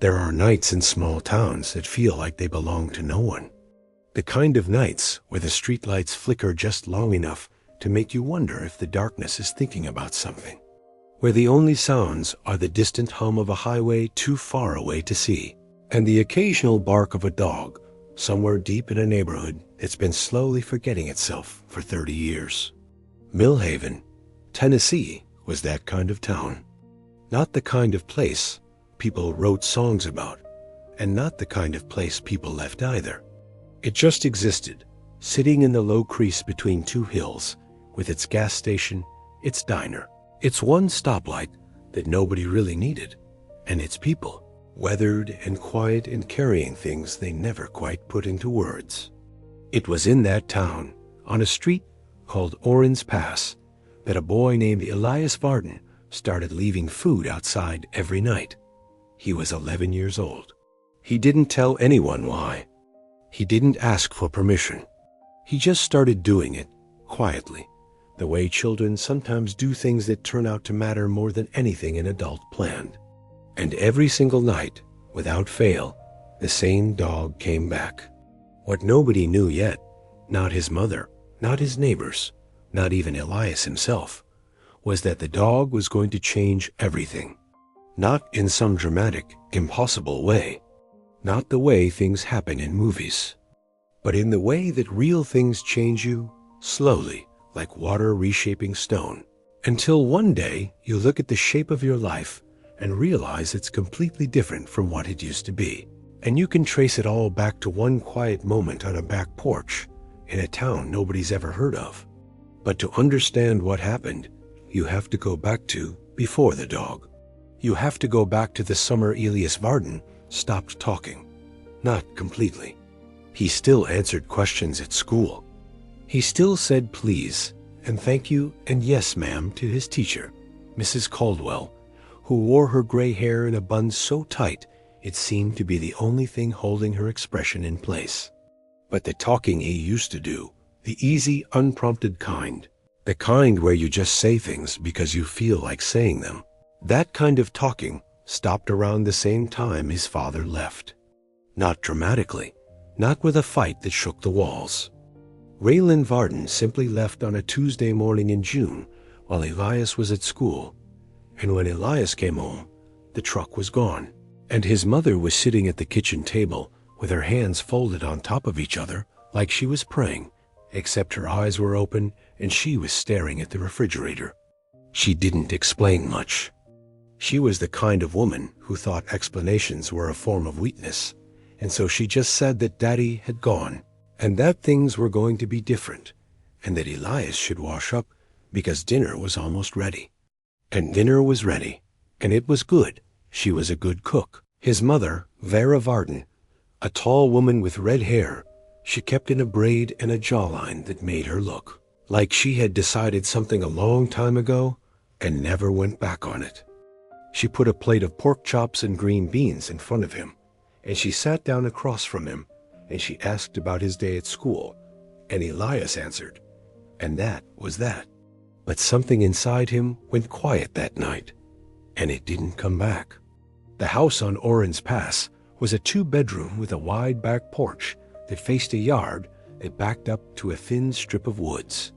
There are nights in small towns that feel like they belong to no one. The kind of nights where the streetlights flicker just long enough to make you wonder if the darkness is thinking about something. Where the only sounds are the distant hum of a highway too far away to see, and the occasional bark of a dog somewhere deep in a neighborhood that's been slowly forgetting itself for 30 years. Millhaven, Tennessee, was that kind of town. Not the kind of place people wrote songs about, and not the kind of place people left either. It just existed, sitting in the low crease between two hills, with its gas station, its diner, its one stoplight that nobody really needed, and its people, weathered and quiet and carrying things they never quite put into words. It was in that town, on a street called Orange Pass, that a boy named Elias Varden started leaving food outside every night. He was 11 years old. He didn't tell anyone why. He didn't ask for permission. He just started doing it, quietly, the way children sometimes do things that turn out to matter more than anything an adult planned. And every single night, without fail, the same dog came back. What nobody knew yet, not his mother, not his neighbors, not even Elias himself, was that the dog was going to change everything. Not in some dramatic, impossible way. Not the way things happen in movies. But in the way that real things change you, slowly, like water reshaping stone. Until one day you look at the shape of your life and realize it's completely different from what it used to be. And you can trace it all back to one quiet moment on a back porch in a town nobody's ever heard of. But to understand what happened, you have to go back to before the dog. You have to go back to the summer Elias Varden stopped talking. Not completely. He still answered questions at school. He still said please and thank you and yes ma'am to his teacher, Mrs. Caldwell, who wore her gray hair in a bun so tight it seemed to be the only thing holding her expression in place. But the talking he used to do, the easy, unprompted kind, the kind where you just say things because you feel like saying them, that kind of talking stopped around the same time his father left. Not dramatically, not with a fight that shook the walls. Raylan Varden simply left on a Tuesday morning in June while Elias was at school. And when Elias came home, the truck was gone, and his mother was sitting at the kitchen table with her hands folded on top of each other like she was praying, except her eyes were open and she was staring at the refrigerator. She didn't explain much. She was the kind of woman who thought explanations were a form of weakness, and so she just said that Daddy had gone, and that things were going to be different, and that Elias should wash up because dinner was almost ready. And dinner was ready, and it was good. She was a good cook. His mother, Vera Varden, a tall woman with red hair, she kept in a braid and a jawline that made her look like she had decided something a long time ago and never went back on it. She put a plate of pork chops and green beans in front of him, and she sat down across from him, and she asked about his day at school, and Elias answered, and that was that. But something inside him went quiet that night, and it didn't come back. The house on Orange Pass was a 2-bedroom with a wide back porch that faced a yard that backed up to a thin strip of woods.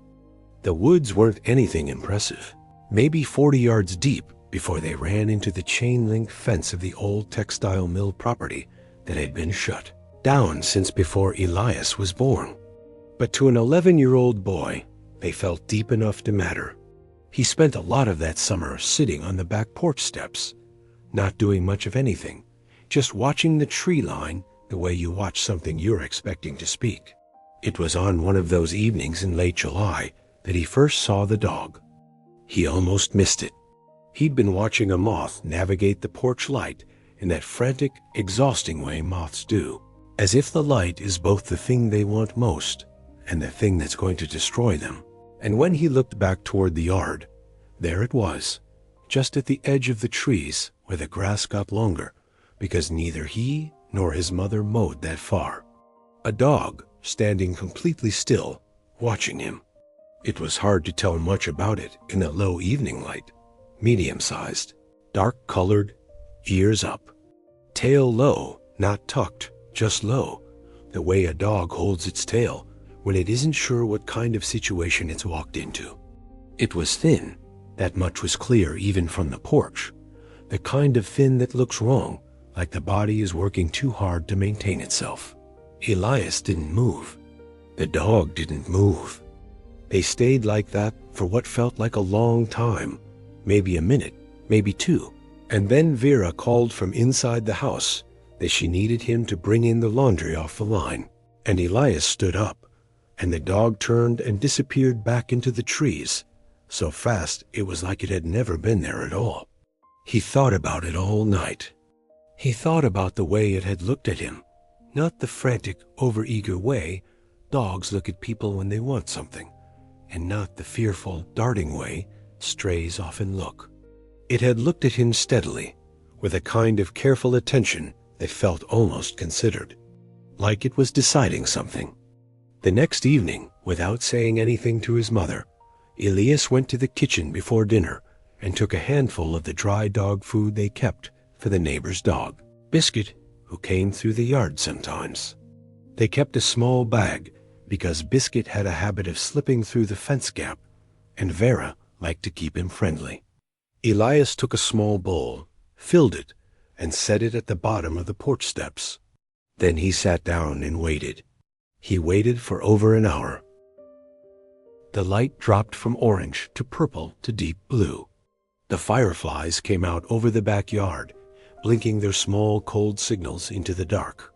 The woods weren't anything impressive, maybe 40 yards deep before they ran into the chain-link fence of the old textile mill property that had been shut down since before Elias was born. But to an 11-year-old boy, they felt deep enough to matter. He spent a lot of that summer sitting on the back porch steps, not doing much of anything, just watching the tree line the way you watch something you're expecting to speak. It was on one of those evenings in late July that he first saw the dog. He almost missed it. He'd been watching a moth navigate the porch light in that frantic, exhausting way moths do, as if the light is both the thing they want most and the thing that's going to destroy them. And when he looked back toward the yard, there it was, just at the edge of the trees where the grass got longer, because neither he nor his mother mowed that far. A dog standing completely still, watching him. It was hard to tell much about it in the low evening light. Medium-sized, dark-colored, ears up. Tail low, not tucked, just low, the way a dog holds its tail when it isn't sure what kind of situation it's walked into. It was thin, that much was clear even from the porch, the kind of thin that looks wrong, like the body is working too hard to maintain itself. Elias didn't move. The dog didn't move. They stayed like that for what felt like a long time, maybe a minute, maybe two. And then Vera called from inside the house that she needed him to bring in the laundry off the line. And Elias stood up, and the dog turned and disappeared back into the trees, so fast it was like it had never been there at all. He thought about it all night. He thought about the way it had looked at him, not the frantic, overeager way dogs look at people when they want something, and not the fearful, darting way strays often look. It had looked at him steadily, with a kind of careful attention that felt almost considered, like it was deciding something. The next evening, without saying anything to his mother, Elias went to the kitchen before dinner and took a handful of the dry dog food they kept for the neighbor's dog, Biscuit, who came through the yard sometimes. They kept a small bag because Biscuit had a habit of slipping through the fence gap, and Vera liked to keep him friendly. Elias took a small bowl, filled it, and set it at the bottom of the porch steps. Then he sat down and waited. He waited for over an hour. The light dropped from orange to purple to deep blue. The fireflies came out over the backyard, blinking their small cold signals into the dark.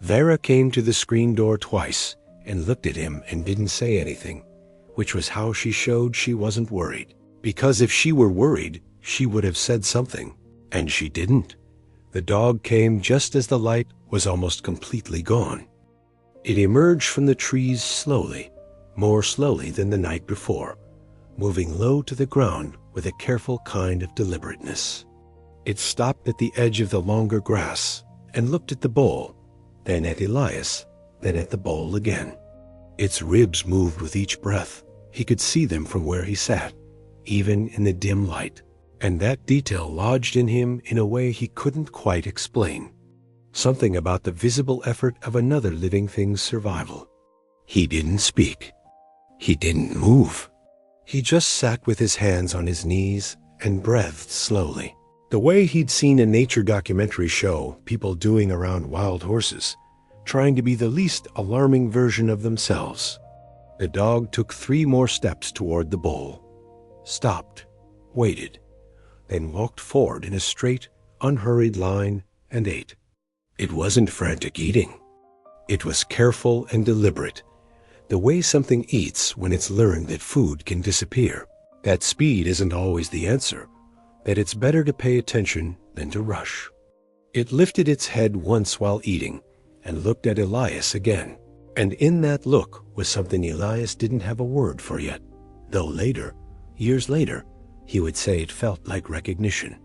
Vera came to the screen door twice and looked at him and didn't say anything, which was how she showed she wasn't worried. Because if she were worried, she would have said something, and she didn't. The dog came just as the light was almost completely gone. It emerged from the trees slowly, more slowly than the night before, moving low to the ground with a careful kind of deliberateness. It stopped at the edge of the longer grass and looked at the bowl, then at Elias, then at the bowl again. Its ribs moved with each breath. He could see them from where he sat, even in the dim light, and that detail lodged in him in a way he couldn't quite explain. Something about the visible effort of another living thing's survival. He didn't speak. He didn't move. He just sat with his hands on his knees and breathed slowly, the way he'd seen a nature documentary show people doing around wild horses, trying to be the least alarming version of themselves. The dog took 3 more steps toward the bowl, stopped, waited, then walked forward in a straight, unhurried line and ate. It wasn't frantic eating. It was careful and deliberate, the way something eats when it's learned that food can disappear, that speed isn't always the answer, that it's better to pay attention than to rush. It lifted its head once while eating and looked at Elias again, and in that look was something Elias didn't have a word for yet, though later, years later, he would say it felt like recognition,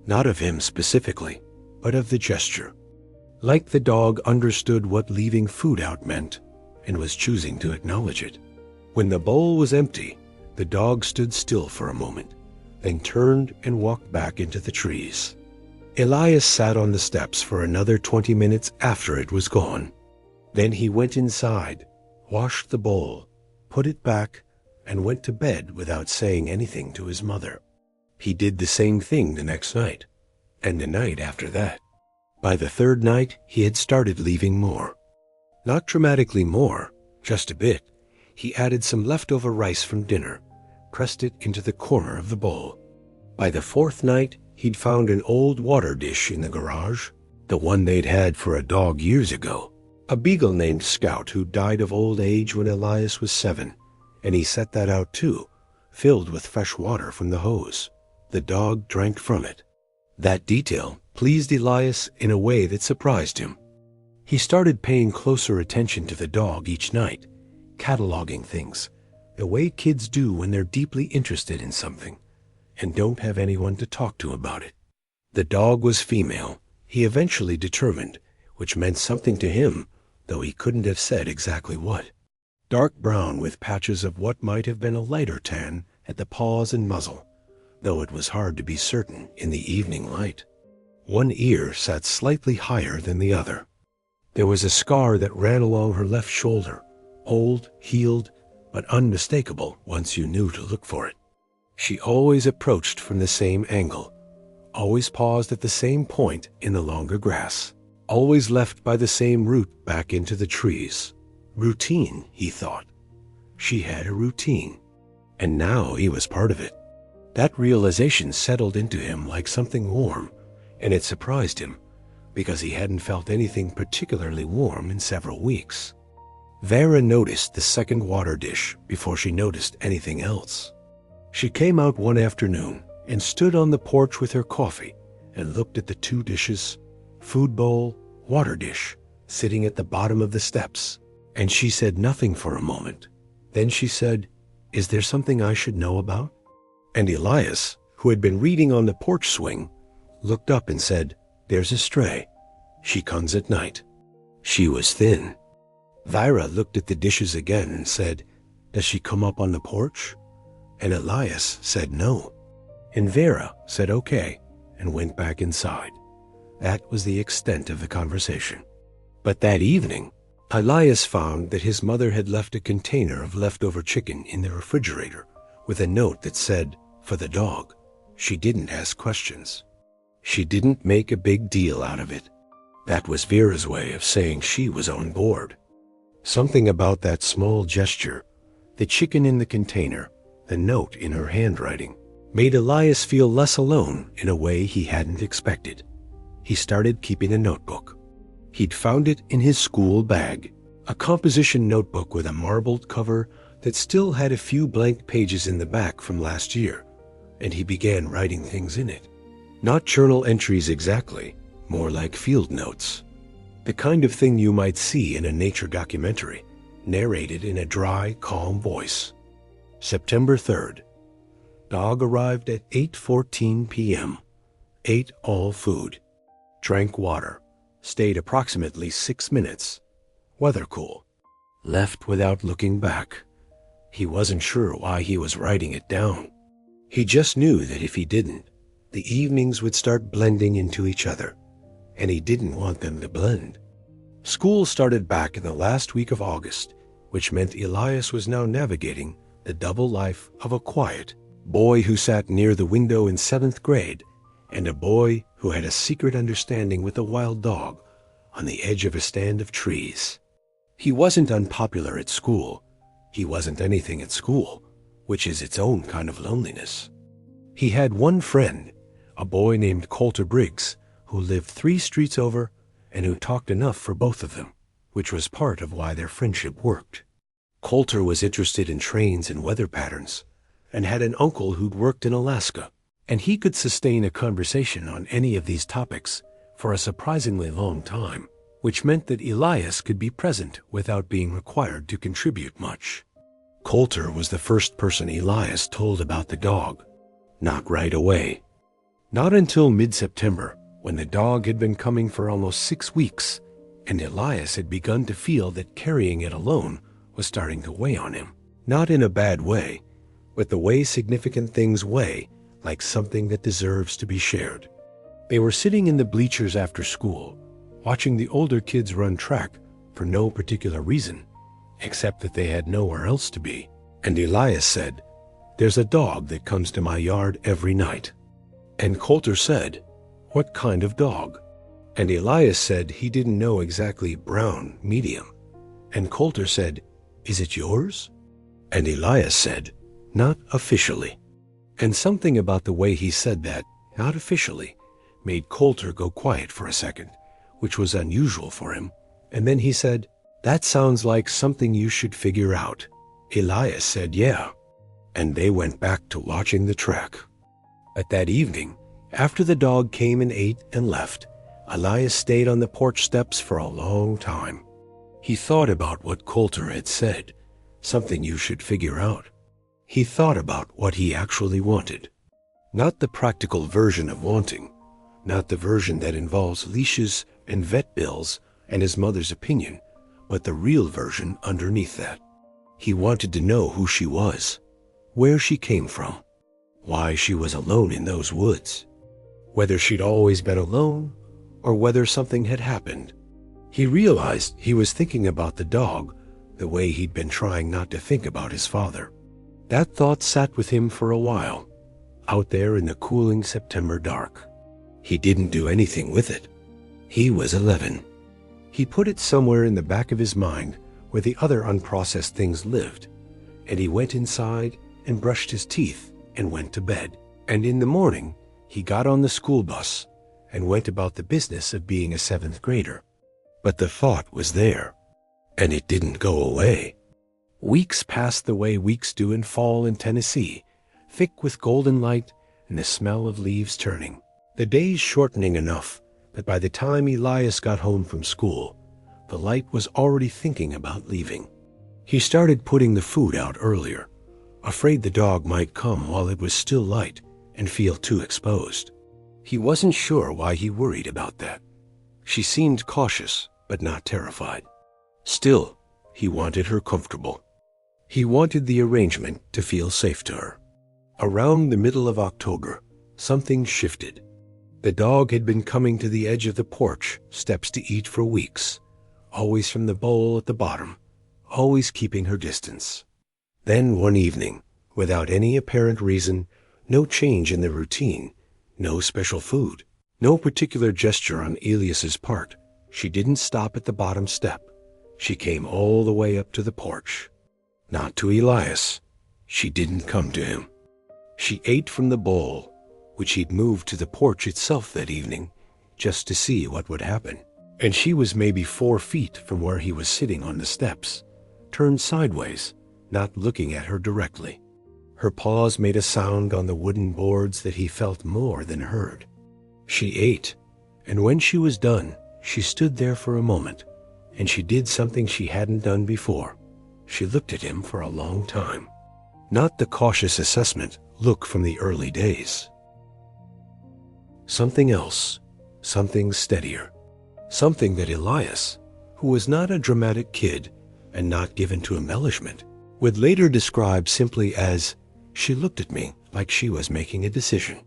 not of him specifically, but of the gesture. Like the dog understood what leaving food out meant and was choosing to acknowledge it. When the bowl was empty, the dog stood still for a moment, then turned and walked back into the trees. Elias sat on the steps for another 20 minutes after it was gone. Then he went inside, washed the bowl, put it back, and went to bed without saying anything to his mother. He did the same thing the next night, and the night after that. By the 3rd night, he had started leaving more. Not dramatically more, just a bit. He added some leftover rice from dinner, pressed it into the corner of the bowl. By the 4th night, he'd found an old water dish in the garage, the one they'd had for a dog years ago, a beagle named Scout who died of old age when Elias was 7, and he set that out too, filled with fresh water from the hose. The dog drank from it. That detail pleased Elias in a way that surprised him. He started paying closer attention to the dog each night, cataloging things, the way kids do when they're deeply interested in something and don't have anyone to talk to about it. The dog was female, he eventually determined, which meant something to him, though he couldn't have said exactly what. Dark brown with patches of what might have been a lighter tan at the paws and muzzle, though it was hard to be certain in the evening light. One ear sat slightly higher than the other. There was a scar that ran along her left shoulder, old, healed, but unmistakable once you knew to look for it. She always approached from the same angle, always paused at the same point in the longer grass, always left by the same route back into the trees. Routine, he thought. She had a routine, and now he was part of it. That realization settled into him like something warm, and it surprised him, because he hadn't felt anything particularly warm in several weeks. Vera noticed the second water dish before she noticed anything else. She came out one afternoon and stood on the porch with her coffee and looked at the two dishes, food bowl, water dish, sitting at the bottom of the steps, and she said nothing for a moment. Then she said, "Is there something I should know about?" And Elias, who had been reading on the porch swing, looked up and said, "There's a stray. She comes at night." She was thin. Vera looked at the dishes again and said, "Does she come up on the porch?" And Elias said no. And Vera said okay and went back inside. That was the extent of the conversation. But that evening, Elias found that his mother had left a container of leftover chicken in the refrigerator with a note that said, "For the dog." She didn't ask questions. She didn't make a big deal out of it. That was Vera's way of saying she was on board. Something about that small gesture, the chicken in the container, the note in her handwriting, made Elias feel less alone in a way he hadn't expected. He started keeping a notebook. He'd found it in his school bag, a composition notebook with a marbled cover that still had a few blank pages in the back from last year, and he began writing things in it. Not journal entries exactly, more like field notes. The kind of thing you might see in a nature documentary, narrated in a dry, calm voice. September 3rd. Dog arrived at 8:14 p.m. Ate all food. Drank water. Stayed approximately 6 minutes. Weather cool. Left without looking back. He wasn't sure why he was writing it down. He just knew that if he didn't, the evenings would start blending into each other, and he didn't want them to blend. School started back in the last week of August, which meant Elias was now navigating the double life of a quiet boy who sat near the window in 7th grade and a boy who had a secret understanding with a wild dog on the edge of a stand of trees. He wasn't unpopular at school. He wasn't anything at school, which is its own kind of loneliness. He had one friend, a boy named Coulter Briggs, who lived 3 streets over and who talked enough for both of them, which was part of why their friendship worked. Coulter was interested in trains and weather patterns, and had an uncle who'd worked in Alaska, and he could sustain a conversation on any of these topics for a surprisingly long time, which meant that Elias could be present without being required to contribute much. Coulter was the first person Elias told about the dog. Not right away. Not until mid-September, when the dog had been coming for almost 6 weeks, and Elias had begun to feel that carrying it alone was starting to weigh on him. Not in a bad way, but the way significant things weigh, like something that deserves to be shared. They were sitting in the bleachers after school, watching the older kids run track for no particular reason, except that they had nowhere else to be. And Elias said, "There's a dog that comes to my yard every night." And Coulter said, "What kind of dog?" And Elias said he didn't know exactly, brown, medium. And Coulter said, "Is it yours?" And Elias said, "Not officially." And something about the way he said that, "not officially," made Coulter go quiet for a second, which was unusual for him. And then he said, "That sounds like something you should figure out." Elias said, "Yeah." And they went back to watching the track. But that evening, after the dog came and ate and left, Elias stayed on the porch steps for a long time. He thought about what Coulter had said, something you should figure out. He thought about what he actually wanted. Not the practical version of wanting, not the version that involves leashes and vet bills and his mother's opinion, but the real version underneath that. He wanted to know who she was, where she came from, why she was alone in those woods. whether she'd always been alone or whether something had happened. He realized he was thinking about the dog the way he'd been trying not to think about his father. That thought sat with him for a while, out there in the cooling September dark. He didn't do anything with it. He was 11. He put it somewhere in the back of his mind where the other unprocessed things lived, and he went inside and brushed his teeth and went to bed. And in the morning, he got on the school bus and went about the business of being a 7th grader. But the thought was there, and it didn't go away. Weeks passed the way weeks do in fall in Tennessee, thick with golden light and the smell of leaves turning. The days shortening enough that by the time Elias got home from school, the light was already thinking about leaving. He started putting the food out earlier, afraid the dog might come while it was still light and feel too exposed. He wasn't sure why he worried about that. She seemed cautious, but not terrified. Still, he wanted her comfortable. He wanted the arrangement to feel safe to her. Around the middle of October, something shifted. The dog had been coming to the edge of the porch steps to eat for weeks, always from the bowl at the bottom, always keeping her distance. Then one evening, without any apparent reason, no change in the routine, no special food, no particular gesture on Elias's part, she didn't stop at the bottom step. She came all the way up to the porch. Not to Elias. She didn't come to him. She ate from the bowl, which he'd moved to the porch itself that evening, just to see what would happen. And she was maybe 4 feet from where he was sitting on the steps, turned sideways, not looking at her directly. Her paws made a sound on the wooden boards that he felt more than heard. She ate, and when she was done, she stood there for a moment, and she did something she hadn't done before. She looked at him for a long time. Not the cautious assessment look from the early days. Something else, something steadier. Something that Elias, who was not a dramatic kid and not given to embellishment, would later describe simply as, "She looked at me like she was making a decision."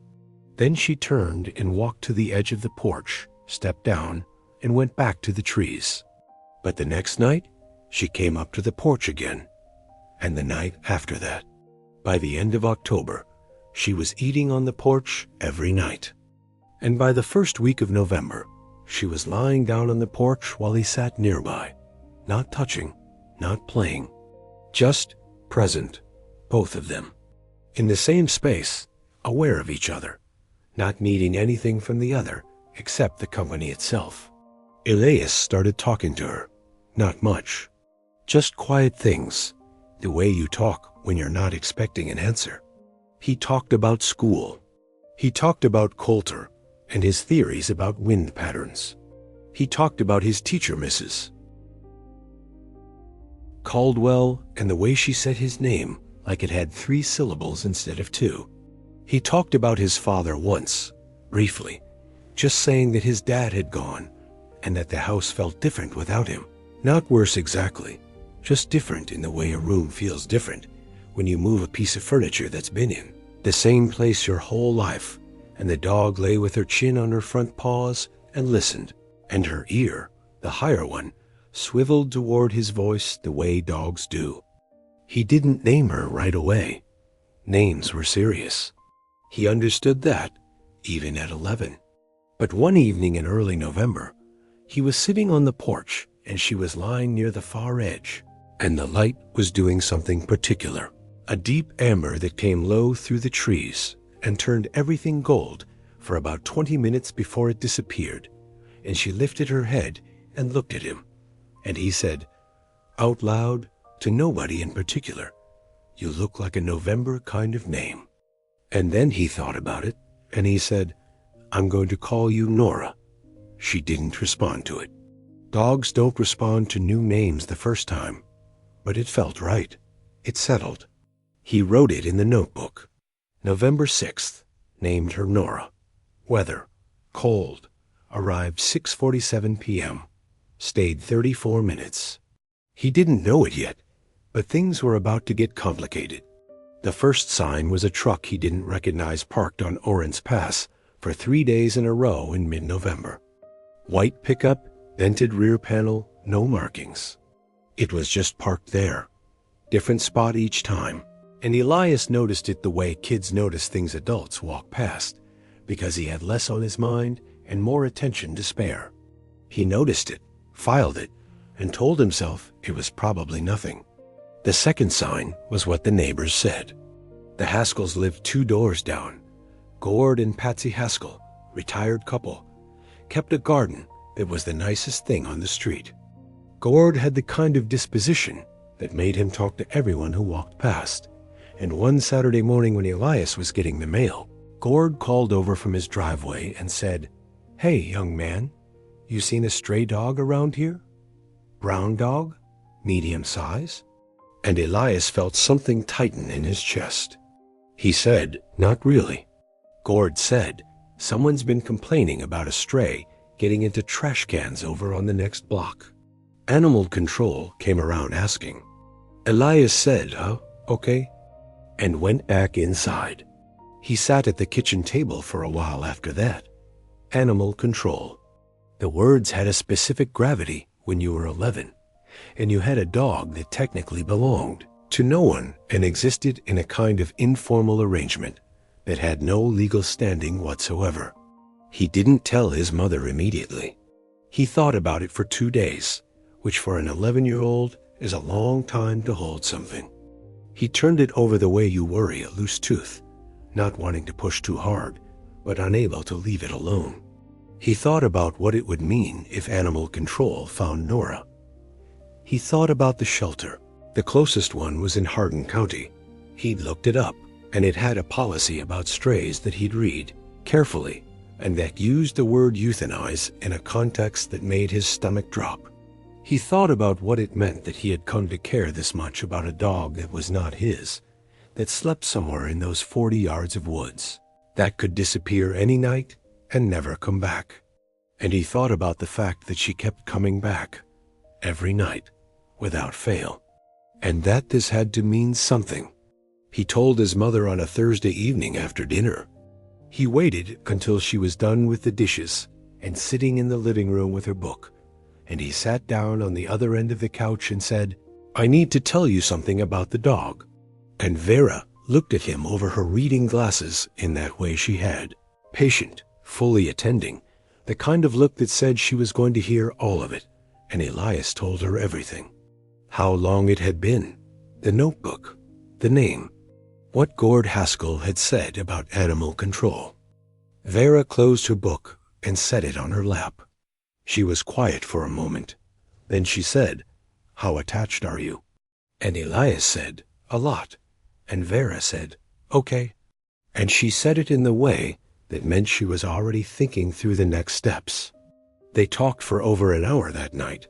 Then she turned and walked to the edge of the porch, stepped down, and went back to the trees. But the next night, she came up to the porch again, and the night after that. By the end of October, she was eating on the porch every night. And by the first week of November, she was lying down on the porch while he sat nearby, not touching, not playing, just present, both of them, in the same space, aware of each other, not needing anything from the other except the company itself. Elias started talking to her. Not much. Just quiet things, the way you talk when you're not expecting an answer. He talked about school. He talked about Coulter and his theories about wind patterns. He talked about his teacher, Mrs. Caldwell, and the way she said his name like it had 3 syllables instead of 2. He talked about his father once, briefly, just saying that his dad had gone and that the house felt different without him. Not worse exactly, just different in the way a room feels different when you move a piece of furniture that's been in the same place your whole life, and the dog lay with her chin on her front paws and listened, and her ear, the higher one, swiveled toward his voice the way dogs do. He didn't name her right away. Names were serious. He understood that, even at 11. But one evening in early November, he was sitting on the porch and she was lying near the far edge, and the light was doing something particular. A deep amber that came low through the trees and turned everything gold for about 20 minutes before it disappeared, and she lifted her head and looked at him, and he said, out loud, to nobody in particular, "You look like a November kind of name." And then he thought about it, and he said, "I'm going to call you Nora." She didn't respond to it. Dogs don't respond to new names the first time, but it felt right. It settled. He wrote it in the notebook. November 6th, named her Nora. Weather, cold, arrived 6:47 p.m., stayed 34 minutes. He didn't know it yet, but things were about to get complicated. The first sign was a truck he didn't recognize parked on Oran's Pass for 3 days in a row in mid-November. White pickup, vented rear panel, no markings. It was just parked there, different spot each time. And Elias noticed it the way kids notice things adults walk past, because he had less on his mind and more attention to spare. He noticed it, filed it, and told himself it was probably nothing. The second sign was what the neighbors said. The Haskells lived 2 doors down. Gord and Patsy Haskell, retired couple, kept a garden that was the nicest thing on the street. Gord had the kind of disposition that made him talk to everyone who walked past. And one Saturday morning when Elias was getting the mail, Gord called over from his driveway and said, "Hey, young man, you seen a stray dog around here? Brown dog? Medium size?" And Elias felt something tighten in his chest. He said, "Not really." Gord said, "Someone's been complaining about a stray getting into trash cans over on the next block." Animal control came around asking. Elias said, "Huh, okay," and went back inside. He sat at the kitchen table for a while after that. Animal control. The words had a specific gravity when you were 11, and you had a dog that technically belonged to no one and existed in a kind of informal arrangement that had no legal standing whatsoever. He didn't tell his mother immediately. He thought about it for 2 days, which for an 11-year-old is a long time to hold something. He turned it over the way you worry a loose tooth, not wanting to push too hard, but unable to leave it alone. He thought about what it would mean if animal control found Nora. He thought about the shelter. The closest one was in Hardin County. He'd looked it up, and it had a policy about strays that he'd read carefully, and that used the word euthanize in a context that made his stomach drop. He thought about what it meant that he had come to care this much about a dog that was not his, that slept somewhere in those 40 yards of woods, that could disappear any night and never come back. And he thought about the fact that she kept coming back, every night, without fail, and that this had to mean something. He told his mother on a Thursday evening after dinner. He waited until she was done with the dishes and sitting in the living room with her book, and he sat down on the other end of the couch and said, "I need to tell you something about the dog." And Vera looked at him over her reading glasses in that way she had, patient, fully attending, the kind of look that said she was going to hear all of it, and Elias told her everything. How long it had been, the notebook, the name, what Gord Haskell had said about animal control. Vera closed her book and set it on her lap. She was quiet for a moment. Then she said, "How attached are you?" And Elias said, "A lot." And Vera said, "Okay." And she said it in the way that meant she was already thinking through the next steps. They talked for over an hour that night,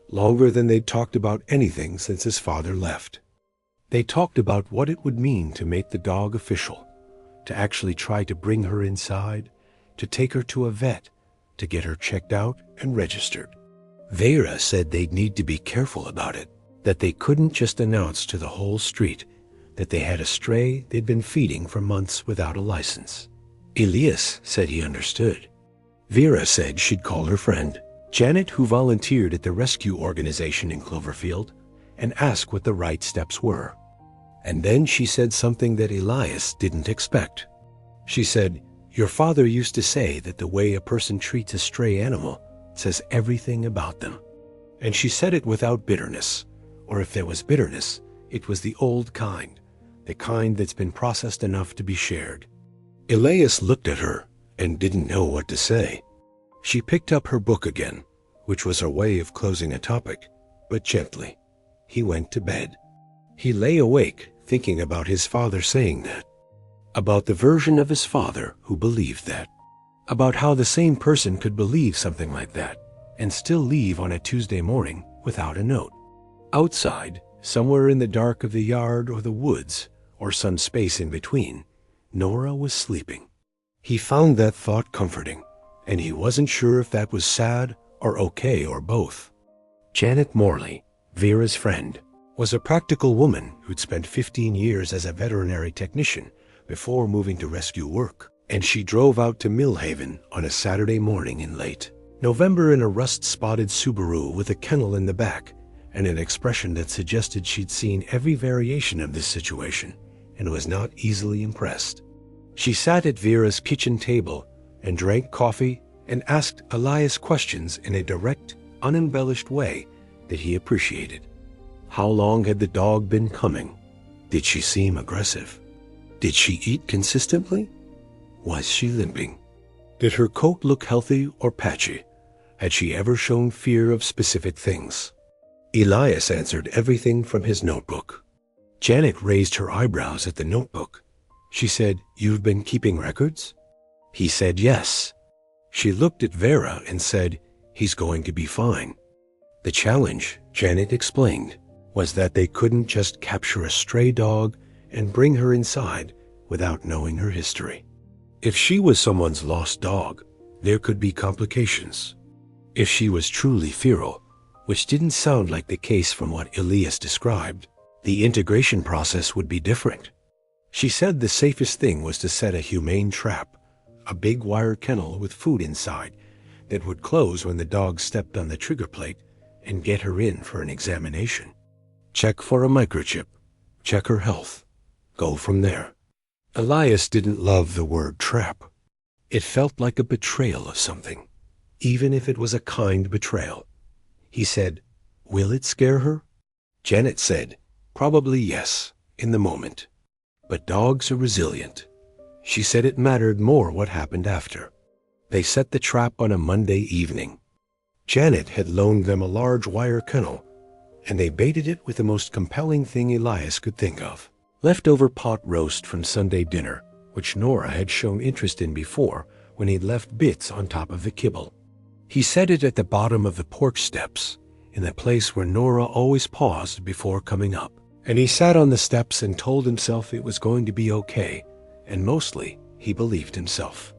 longer than they'd talked about anything since his father left. They talked about what it would mean to make the dog official, to actually try to bring her inside, to take her to a vet, to get her checked out and registered. Vera said they'd need to be careful about it, that they couldn't just announce to the whole street that they had a stray they'd been feeding for months without a license. Elias said he understood. Vera said she'd call her friend, Janet, who volunteered at the rescue organization in Cloverfield, and ask what the right steps were. And then she said something that Elias didn't expect. She said, "Your father used to say that the way a person treats a stray animal says everything about them." And she said it without bitterness, or if there was bitterness, it was the old kind, the kind that's been processed enough to be shared. Elias looked at her and didn't know what to say. She picked up her book again, which was her way of closing a topic, but gently. He went to bed. He lay awake thinking about his father saying that, about the version of his father who believed that, about how the same person could believe something like that and still leave on a Tuesday morning without a note. Outside, somewhere in the dark of the yard or the woods, or some space in between, Nora was sleeping. He found that thought comforting, and he wasn't sure if that was sad or okay or both. Janet Morley, Vera's friend, was a practical woman who'd spent 15 years as a veterinary technician before moving to rescue work. and she drove out to Millhaven on a Saturday morning in late November in a rust-spotted Subaru with a kennel in the back and an expression that suggested she'd seen every variation of this situation and was not easily impressed. She sat at Vera's kitchen table and drank coffee and asked Elias questions in a direct, unembellished way that he appreciated. How long had the dog been coming? Did she seem aggressive? Did she eat consistently? Was she limping? Did her coat look healthy or patchy? Had she ever shown fear of specific things? Elias answered everything from his notebook. Janet raised her eyebrows at the notebook. She said, "You've been keeping records?" He said yes. She looked at Vera and said, "He's going to be fine." The challenge, Janet explained, was that they couldn't just capture a stray dog and bring her inside without knowing her history. If she was someone's lost dog, there could be complications. If she was truly feral, which didn't sound like the case from what Elias described, the integration process would be different. She said the safest thing was to set a humane trap, a big wire kennel with food inside that would close when the dog stepped on the trigger plate, and get her in for an examination. Check for a microchip, check her health, go from there. Elias didn't love the word trap. It felt like a betrayal of something, even if it was a kind betrayal. He said, "Will it scare her?" Janet said, "Probably yes, in the moment. But dogs are resilient." She said it mattered more what happened after. They set the trap on a Monday evening. Janet had loaned them a large wire kennel, and they baited it with the most compelling thing Elias could think of. Leftover pot roast from Sunday dinner, which Nora had shown interest in before when he'd left bits on top of the kibble. He set it at the bottom of the porch steps, in the place where Nora always paused before coming up. And he sat on the steps and told himself it was going to be okay, and mostly he believed himself.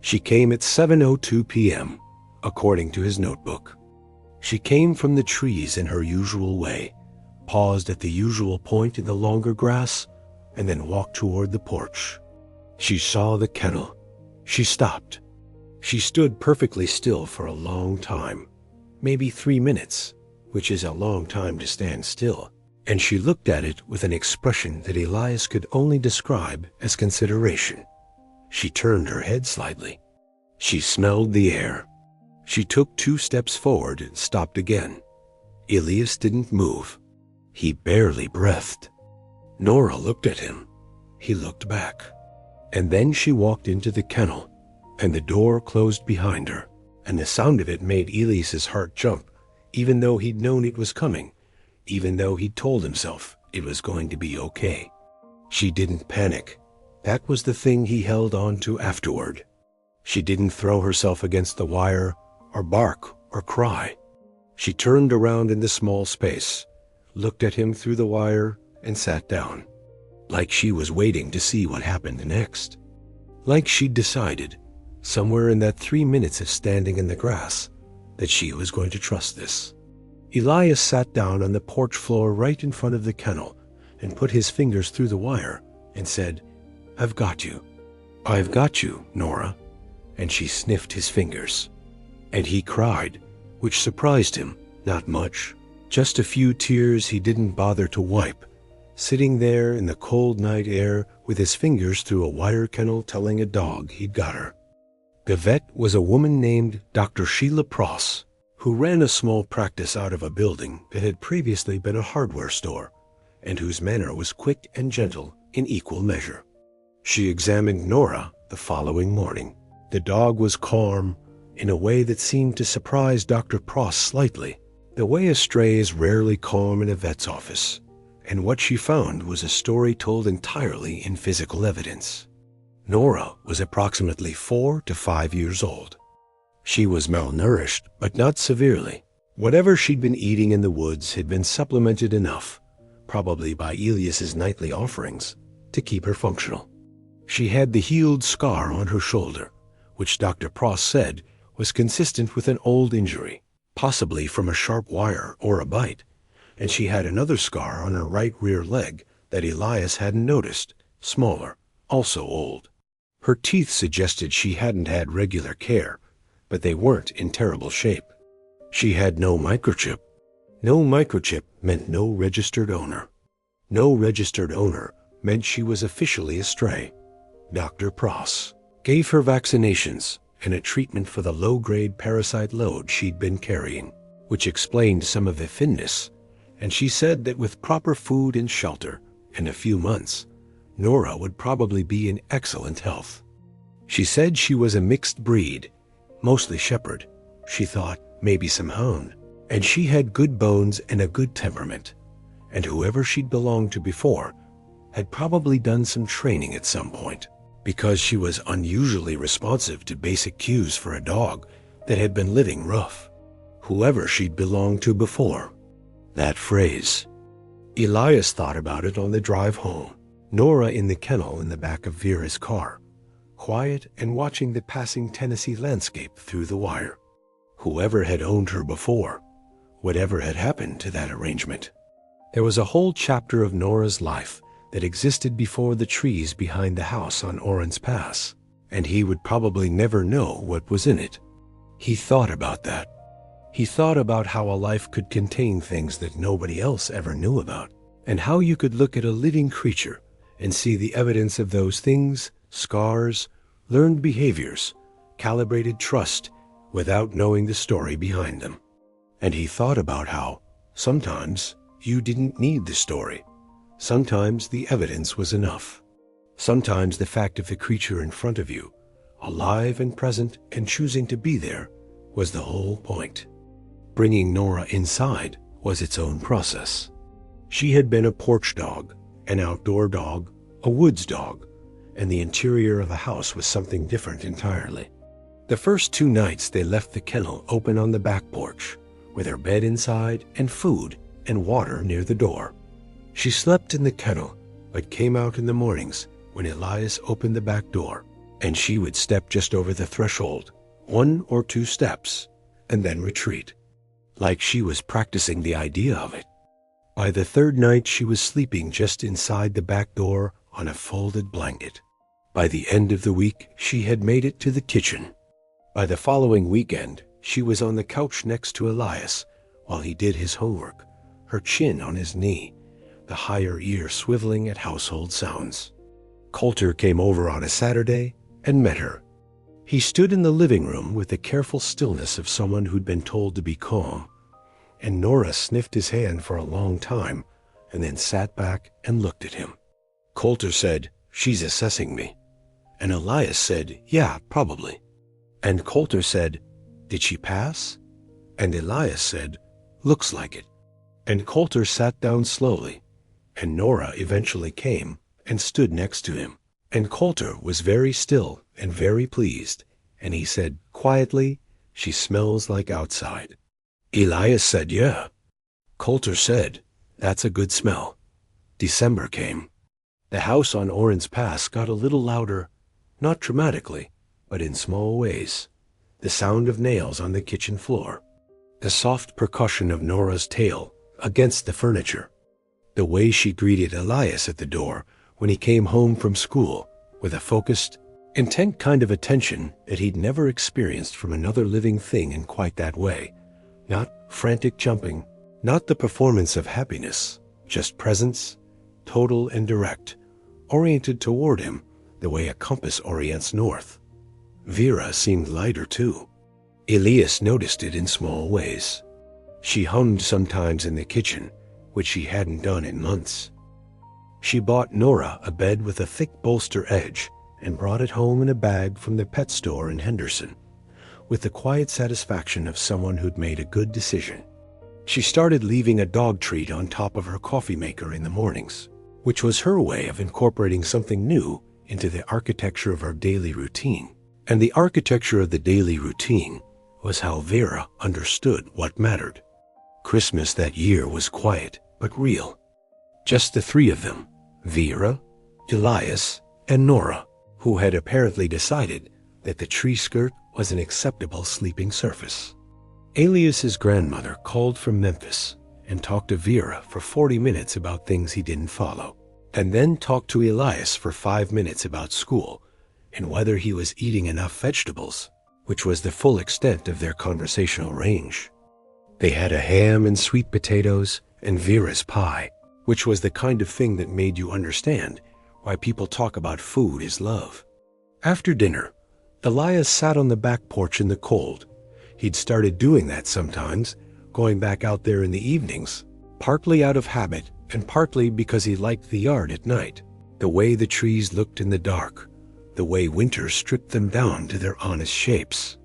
She came at 7:02 p.m., according to his notebook. She came from the trees in her usual way, paused at the usual point in the longer grass, and then walked toward the porch. She saw the kennel. She stopped. She stood perfectly still for a long time, maybe 3 minutes, which is a long time to stand still, and she looked at it with an expression that Elias could only describe as consideration. She turned her head slightly. She smelled the air. She took 2 steps forward and stopped again. Elias didn't move. He barely breathed. Nora looked at him. He looked back. And then she walked into the kennel, and the door closed behind her, and the sound of it made Elias's heart jump, even though he'd known it was coming, even though he'd told himself it was going to be okay. She didn't panic. That was the thing he held on to afterward. She didn't throw herself against the wire, or bark, or cry. She turned around in the small space, looked at him through the wire, and sat down, like she was waiting to see what happened next. Like she'd decided, somewhere in that 3 minutes of standing in the grass, that she was going to trust this. Elias sat down on the porch floor right in front of the kennel and put his fingers through the wire and said, "I've got you. I've got you, Nora." And she sniffed his fingers. And he cried, which surprised him, not much. Just a few tears he didn't bother to wipe, sitting there in the cold night air with his fingers through a wire kennel telling a dog he'd got her. The vet was a woman named Dr. Sheila Pross, who ran a small practice out of a building that had previously been a hardware store, and whose manner was quick and gentle in equal measure. She examined Nora the following morning. The dog was calm, in a way that seemed to surprise Dr. Pross slightly, the way a stray is rarely calm in a vet's office, and what she found was a story told entirely in physical evidence. Nora was approximately 4 to 5 years old. She was malnourished, but not severely. Whatever she'd been eating in the woods had been supplemented enough, probably by Elias's nightly offerings, to keep her functional. She had the healed scar on her shoulder, which Dr. Pross said was consistent with an old injury, possibly from a sharp wire or a bite, and she had another scar on her right rear leg that Elias hadn't noticed, smaller, also old. Her teeth suggested she hadn't had regular care, but they weren't in terrible shape. She had no microchip. No microchip meant no registered owner. No registered owner meant she was officially a stray. Dr. Pross gave her vaccinations and a treatment for the low-grade parasite load she'd been carrying, which explained some of the thinness, and she said that with proper food and shelter, in a few months, Nora would probably be in excellent health. She said she was a mixed breed, mostly shepherd. She thought maybe some hound, and she had good bones and a good temperament, and whoever she'd belonged to before had probably done some training at some point, because she was unusually responsive to basic cues for a dog that had been living rough. Whoever she'd belonged to before. That phrase. Elias thought about it on the drive home. Nora in the kennel in the back of Vera's car, quiet and watching the passing Tennessee landscape through the wire. Whoever had owned her before, whatever had happened to that arrangement. There was a whole chapter of Nora's life that existed before the trees behind the house on Oran's Pass, and he would probably never know what was in it. He thought about that. He thought about how a life could contain things that nobody else ever knew about, and how you could look at a living creature and see the evidence of those things, scars, learned behaviors, calibrated trust, without knowing the story behind them. And he thought about how, sometimes, you didn't need the story. Sometimes the evidence was enough. Sometimes the fact of the creature in front of you, alive and present and choosing to be there, was the whole point. Bringing Nora inside was its own process. She had been a porch dog, an outdoor dog, a woods dog, and the interior of a house was something different entirely. The first 2 nights they left the kennel open on the back porch, with her bed inside and food and water near the door. She slept in the kennel, but came out in the mornings when Elias opened the back door, and she would step just over the threshold, 1 or 2 steps, and then retreat, like she was practicing the idea of it. By the 3rd night, she was sleeping just inside the back door on a folded blanket. By the end of the week, she had made it to the kitchen. By the following weekend, she was on the couch next to Elias while he did his homework, her chin on his knee, the higher ear swiveling at household sounds. Coulter came over on a Saturday and met her. He stood in the living room with the careful stillness of someone who'd been told to be calm, and Nora sniffed his hand for a long time and then sat back and looked at him. Coulter said, "She's assessing me." And Elias said, "Yeah, probably." And Coulter said, "Did she pass?" And Elias said, "Looks like it." And Coulter sat down slowly, and Nora eventually came and stood next to him. And Coulter was very still and very pleased, and he said quietly, "She smells like outside." Elias said, "Yeah." Coulter said, "That's a good smell." December came. The house on Oran's Pass got a little louder, not dramatically, but in small ways. The sound of nails on the kitchen floor, the soft percussion of Nora's tail against the furniture, the way she greeted Elias at the door when he came home from school with a focused, intent kind of attention that he'd never experienced from another living thing in quite that way. Not frantic jumping, not the performance of happiness, just presence, total and direct, oriented toward him the way a compass orients north. Vera seemed lighter too. Elias noticed it in small ways. She hummed sometimes in the kitchen, which she hadn't done in months. She bought Nora a bed with a thick bolster edge and brought it home in a bag from the pet store in Henderson, with the quiet satisfaction of someone who'd made a good decision. She started leaving a dog treat on top of her coffee maker in the mornings, which was her way of incorporating something new into the architecture of her daily routine. And the architecture of the daily routine was how Vera understood what mattered. Christmas that year was quiet but real. Just the 3 of them, Vera, Elias, and Nora, who had apparently decided that the tree skirt was an acceptable sleeping surface. Elias's grandmother called from Memphis and talked to Vera for 40 minutes about things he didn't follow, and then talked to Elias for 5 minutes about school and whether he was eating enough vegetables, which was the full extent of their conversational range. They had a ham and sweet potatoes and Vera's pie, which was the kind of thing that made you understand why people talk about food is love. After dinner, Elias sat on the back porch in the cold. He'd started doing that sometimes, going back out there in the evenings, partly out of habit and partly because he liked the yard at night, the way the trees looked in the dark, the way winter stripped them down to their honest shapes.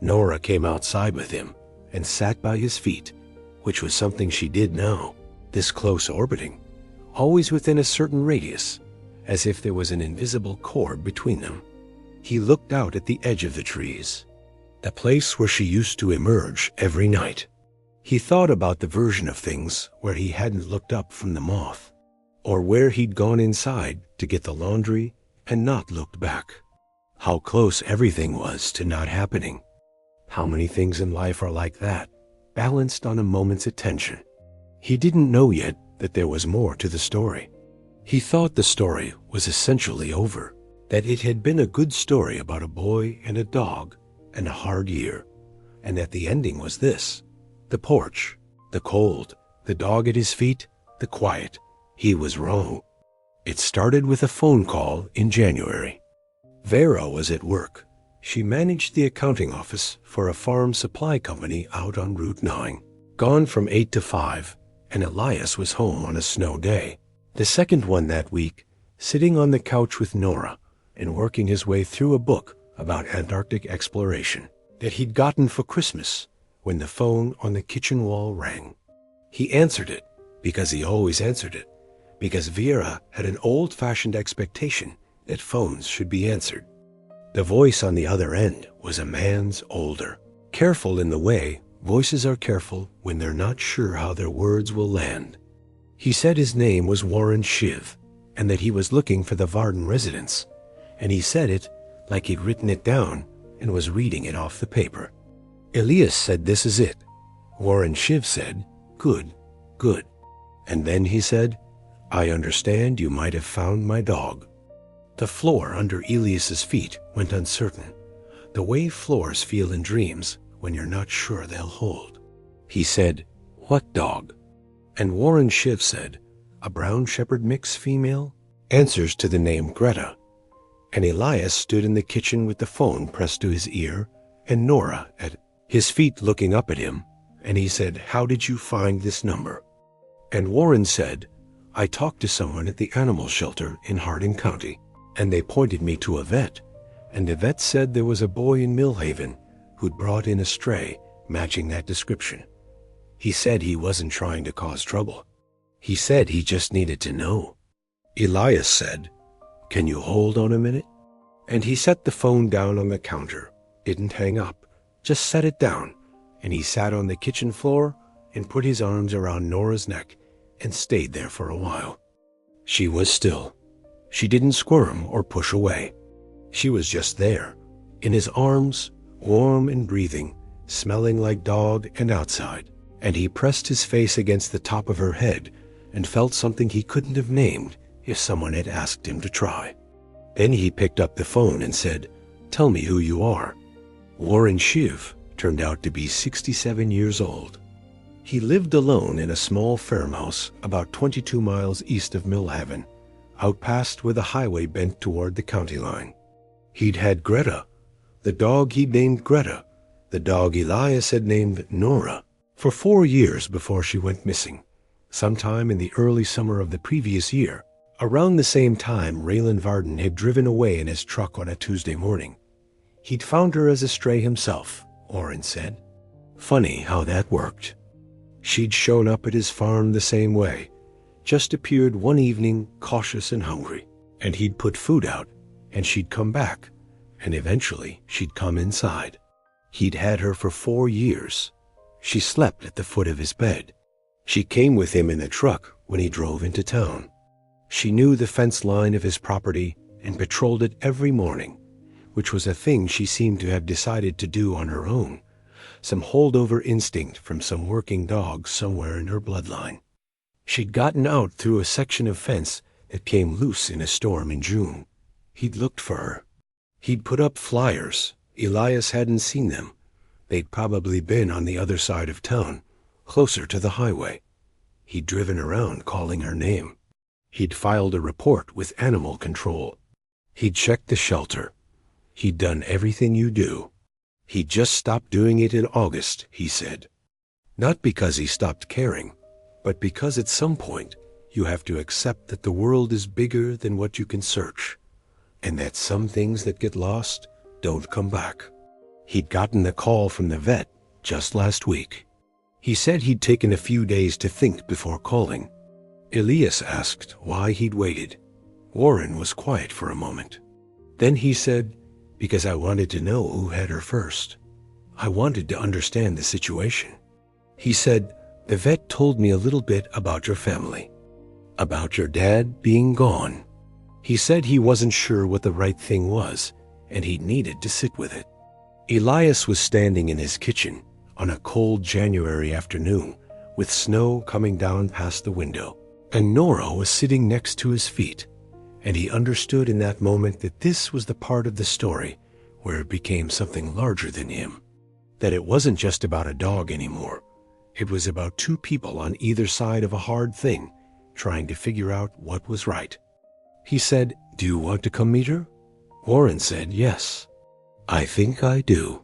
Nora came outside with him and sat by his feet, which was something she did now, this close orbiting, always within a certain radius, as if there was an invisible cord between them. He looked out at the edge of the trees, the place where she used to emerge every night. He thought about the version of things where he hadn't looked up from the moth, or where he'd gone inside to get the laundry and not looked back. How close everything was to not happening. How many things in life are like that, balanced on a moment's attention. He didn't know yet that there was more to the story. He thought the story was essentially over, that it had been a good story about a boy and a dog and a hard year, and that the ending was this: the porch, the cold, the dog at his feet, the quiet. He was wrong. It started with a phone call in January. Vera was at work. She managed the accounting office for a farm supply company out on Route 9, gone from 8 to 5, and Elias was home on a snow day, the second one that week, sitting on the couch with Nora and working his way through a book about Antarctic exploration that he'd gotten for Christmas, when the phone on the kitchen wall rang. He answered it because he always answered it, because Vera had an old-fashioned expectation that phones should be answered. The voice on the other end was a man's older, careful in the way voices are careful when they're not sure how their words will land. He said his name was Warren Shiv, and that he was looking for the Varden residence, and he said it like he'd written it down and was reading it off the paper. Elias said, "This is it." Warren Shiv said, "Good, good." And then he said, "I understand you might have found my dog." The floor under Elias's feet went uncertain, the way floors feel in dreams when you're not sure they'll hold. He said, "What dog?" And Warren Shiv said, "A brown shepherd mix female, answers to the name Greta." And Elias stood in the kitchen with the phone pressed to his ear and Nora at his feet looking up at him, and he said, "How did you find this number?" And Warren said, "I talked to someone at the animal shelter in Hardin County, and they pointed me to a vet, and the vet said there was a boy in Millhaven who'd brought in a stray matching that description. He said he wasn't trying to cause trouble. He said he just needed to know." Elias said, "Can you hold on a minute?" And he set the phone down on the counter, didn't hang up, just set it down, and he sat on the kitchen floor and put his arms around Nora's neck and stayed there for a while. She was still. She didn't squirm or push away. She was just there, in his arms, warm and breathing, smelling like dog and outside, and he pressed his face against the top of her head and felt something he couldn't have named if someone had asked him to try. Then he picked up the phone and said, "Tell me who you are." Warren Shiv turned out to be 67 years old. He lived alone in a small farmhouse about 22 miles east of Millhaven, out past where the highway bent toward the county line. He'd had Greta, the dog he'd named Greta, the dog Elias had named Nora, for 4 years before she went missing, sometime in the early summer of the previous year, around the same time Raylan Varden had driven away in his truck on a Tuesday morning. He'd found her as a stray himself, Warren said. Funny how that worked. She'd shown up at his farm the same way, just appeared one evening cautious and hungry, and he'd put food out, and she'd come back, and eventually she'd come inside. He'd had her for 4 years. She slept at the foot of his bed. She came with him in the truck when he drove into town. She knew the fence line of his property and patrolled it every morning, which was a thing she seemed to have decided to do on her own, some holdover instinct from some working dog somewhere in her bloodline. She'd gotten out through a section of fence that came loose in a storm in June. He'd looked for her. He'd put up flyers. Elias hadn't seen them. They'd probably been on the other side of town, closer to the highway. He'd driven around calling her name. He'd filed a report with animal control. He'd checked the shelter. He'd done everything you do. He'd just stopped doing it in August, he said. Not because he stopped caring, but because at some point you have to accept that the world is bigger than what you can search, and that some things that get lost don't come back. He'd gotten a call from the vet just last week. He said he'd taken a few days to think before calling. Elias asked why he'd waited. Warren was quiet for a moment. Then he said, "Because I wanted to know who had her first. I wanted to understand the situation." He said, "The vet told me a little bit about your family, about your dad being gone." He said he wasn't sure what the right thing was, and he needed to sit with it. Elias was standing in his kitchen on a cold January afternoon with snow coming down past the window, and Nora was sitting next to his feet, and he understood in that moment that this was the part of the story where it became something larger than him, that it wasn't just about a dog anymore. It was about two people on either side of a hard thing trying to figure out what was right. He said, "Do you want to come meet her?" Warren said, "Yes, I think I do."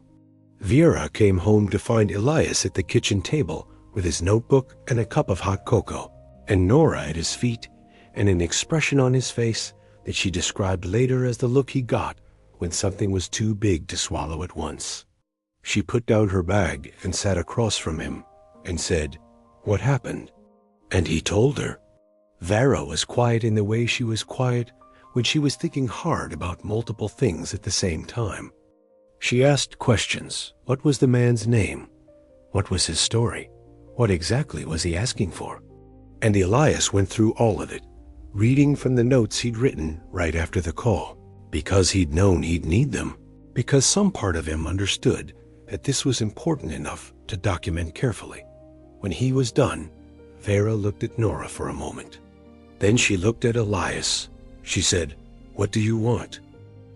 Vera came home to find Elias at the kitchen table with his notebook and a cup of hot cocoa, and Nora at his feet, and an expression on his face that she described later as the look he got when something was too big to swallow at once. She put down her bag and sat across from him and said, "What happened?" And he told her. Vera was quiet in the way she was quiet when she was thinking hard about multiple things at the same time. She asked questions. What was the man's name? What was his story? What exactly was he asking for? And Elias went through all of it, reading from the notes he'd written right after the call, because he'd known he'd need them, because some part of him understood that this was important enough to document carefully. When he was done, Vera looked at Nora for a moment. Then she looked at Elias. She said, "What do you want?"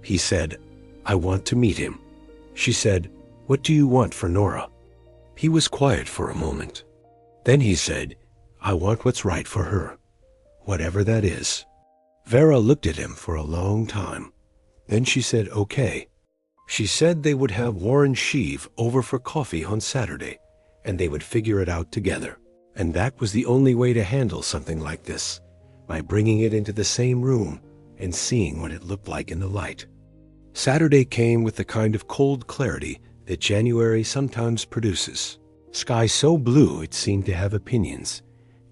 He said, "I want to meet him." She said, "What do you want for Nora?" He was quiet for a moment. Then he said, "I want what's right for her, whatever that is." Vera looked at him for a long time. Then she said, "Okay." She said they would have Warren Sheave over for coffee on Saturday, and they would figure it out together. And that was the only way to handle something like this, by bringing it into the same room and seeing what it looked like in the light. Saturday came with the kind of cold clarity that January sometimes produces. Sky so blue it seemed to have opinions,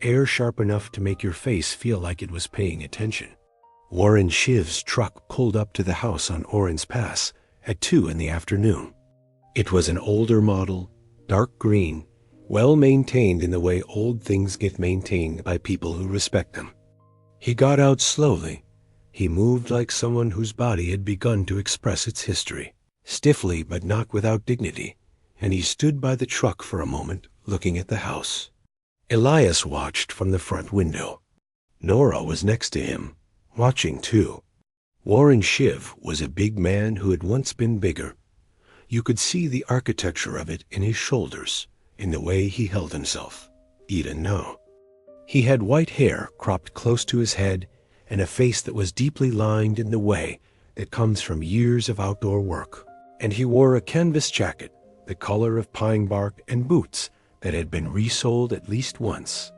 air sharp enough to make your face feel like it was paying attention. Warren Sheave's truck pulled up to the house on Orange Pass at 2 in the afternoon. It was an older model, dark green, well maintained in the way old things get maintained by people who respect them. He got out slowly. He moved like someone whose body had begun to express its history, stiffly but not without dignity, and he stood by the truck for a moment, looking at the house. Elias watched from the front window. Nora was next to him, watching too. Warren Shiv was a big man who had once been bigger. You could see the architecture of it in his shoulders, in the way he held himself, even now. He had white hair cropped close to his head and a face that was deeply lined in the way that comes from years of outdoor work. And he wore a canvas jacket, the color of pine bark, and boots that had been resoled at least once.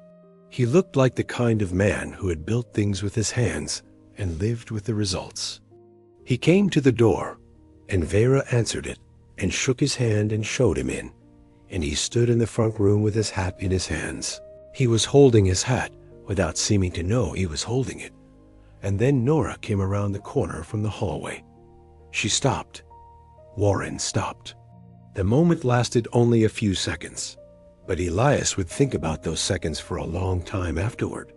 He looked like the kind of man who had built things with his hands and lived with the results. He came to the door, and Vera answered it and shook his hand and showed him in, and he stood in the front room with his hat in his hands. He was holding his hat without seeming to know he was holding it. And then Nora came around the corner from the hallway. She stopped. Warren stopped. The moment lasted only a few seconds, but Elias would think about those seconds for a long time afterward.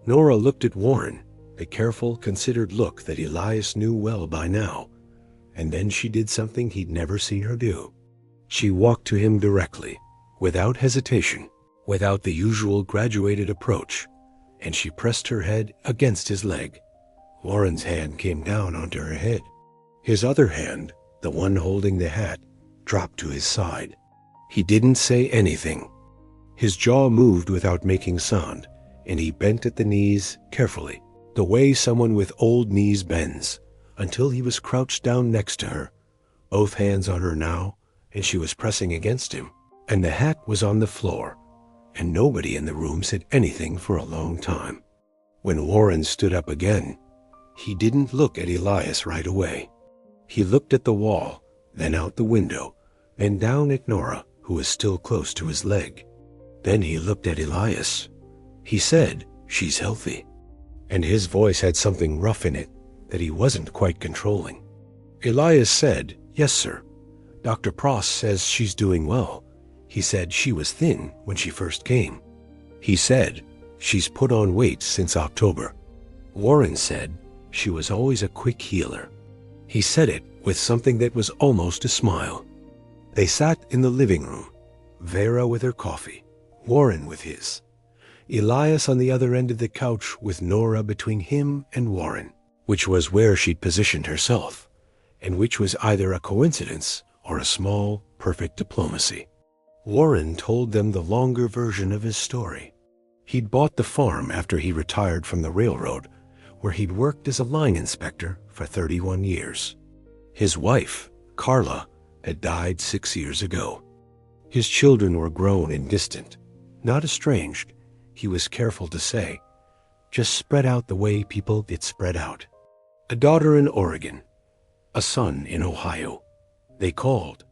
Nora looked at Warren, the careful, considered look that Elias knew well by now, and then she did something he'd never seen her do. She walked to him directly, without hesitation, without the usual graduated approach, and she pressed her head against his leg. Warren's hand came down onto her head. His other hand, the one holding the hat, dropped to his side. He didn't say anything. His jaw moved without making sound, and he bent at the knees carefully, the way someone with old knees bends, until he was crouched down next to her, both hands on her now, and she was pressing against him, and the hat was on the floor, and nobody in the room said anything for a long time. When Warren stood up again, he didn't look at Elias right away. He looked at the wall, then out the window, and down at Nora, who was still close to his leg. Then he looked at Elias. He said, "She's healthy." And his voice had something rough in it that he wasn't quite controlling. Elias said, "Yes, sir. Dr. Pross says she's doing well. He said she was thin when she first came. He said she's put on weight since October." Warren said she was always a quick healer. He said it with something that was almost a smile. They sat in the living room, Vera with her coffee, Warren with his, Elias on the other end of the couch with Nora between him and Warren, which was where she'd positioned herself, and which was either a coincidence or a small, perfect diplomacy. Warren told them the longer version of his story. He'd bought the farm after he retired from the railroad, where he'd worked as a line inspector for 31 years. His wife, Carla, had died 6 years ago. His children were grown and distant, not estranged, he was careful to say, just spread out the way people get spread out. A daughter in Oregon, a son in Ohio. They called.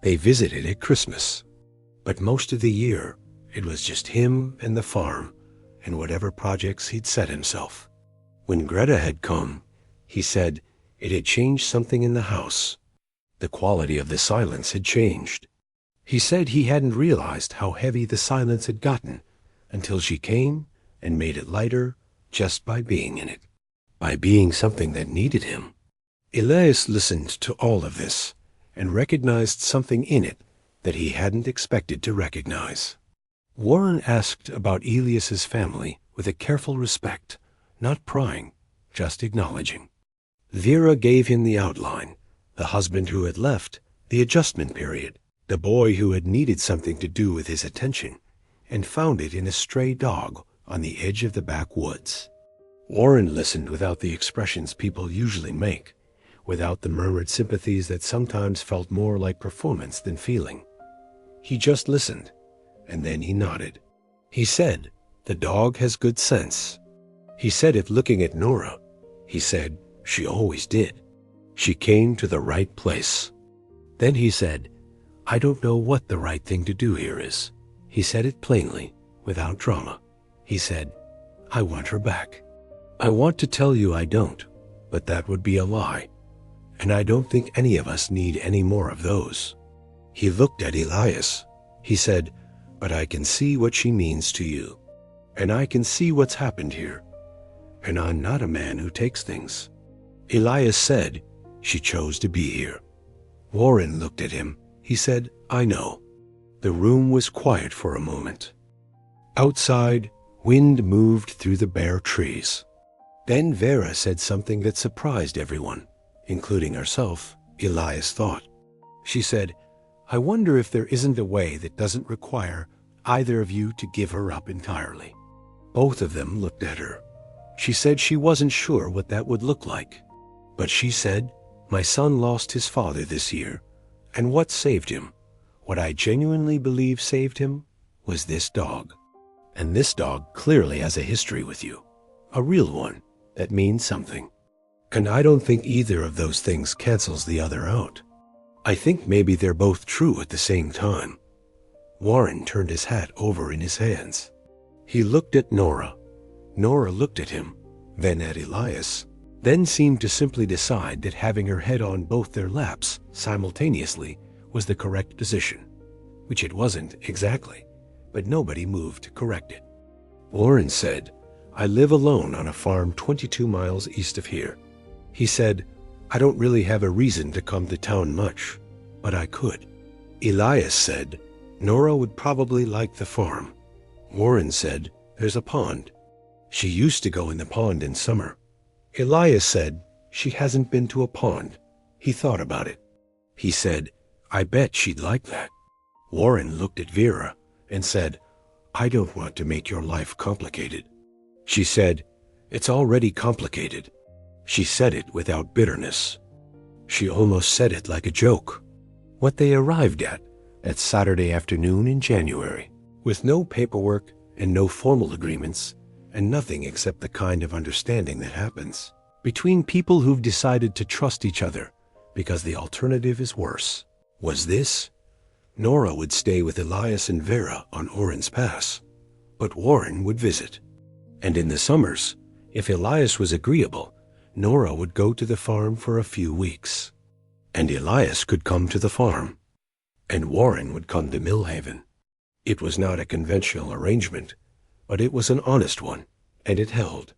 They visited at Christmas. But most of the year, it was just him and the farm and whatever projects he'd set himself. When Greta had come, he said it had changed something in the house. The quality of the silence had changed. He said he hadn't realized how heavy the silence had gotten until she came and made it lighter just by being in it, by being something that needed him. Elias listened to all of this and recognized something in it that he hadn't expected to recognize. Warren asked about Elias's family with a careful respect, not prying, just acknowledging. Vera gave him the outline, the husband who had left, the adjustment period, the boy who had needed something to do with his attention, and found it in a stray dog on the edge of the backwoods. Warren listened without the expressions people usually make, without the murmured sympathies that sometimes felt more like performance than feeling. He just listened, and then he nodded. He said, "The dog has good sense." He said it looking at Nora. He said, "She always did. She came to the right place." Then he said, "I don't know what the right thing to do here is." He said it plainly, without drama. He said, "I want her back. I want to tell you I don't, but that would be a lie. And I don't think any of us need any more of those." He looked at Elias. He said, "But I can see what she means to you. And I can see what's happened here. And I'm not a man who takes things." Elias said, "She chose to be here." Warren looked at him. He said, "I know." The room was quiet for a moment. Outside, wind moved through the bare trees. Then Vera said something that surprised everyone, including herself, Elias thought. She said, "I wonder if there isn't a way that doesn't require either of you to give her up entirely." Both of them looked at her. She said she wasn't sure what that would look like. But she said, "My son lost his father this year, and what saved him, what I genuinely believe saved him, was this dog. And this dog clearly has a history with you, a real one that means something. And I don't think either of those things cancels the other out. I think maybe they're both true at the same time." Warren turned his hat over in his hands. He looked at Nora. Nora looked at him, then at Elias, then seemed to simply decide that having her head on both their laps simultaneously was the correct position, which it wasn't exactly, but nobody moved to correct it. Warren said, "I live alone on a farm 22 miles east of here." He said, "I don't really have a reason to come to town much, but I could." Elias said, "Nora would probably like the farm." Warren said, "There's a pond. She used to go in the pond in summer." Elias said, "She hasn't been to a pond. He thought about it. He said, "I bet she'd like that." Warren looked at Vera and said, "I don't want to make your life complicated." She said, "It's already complicated." She said it without bitterness. She almost said it like a joke. What they arrived at that Saturday afternoon in January, with no paperwork and no formal agreements, and nothing except the kind of understanding that happens between people who've decided to trust each other because the alternative is worse, was this: Nora would stay with Elias and Vera on Oran's Pass, but Warren would visit. And in the summers, if Elias was agreeable, Nora would go to the farm for a few weeks. And Elias could come to the farm, and Warren would come to Millhaven. It was not a conventional arrangement, but it was an honest one, and it held.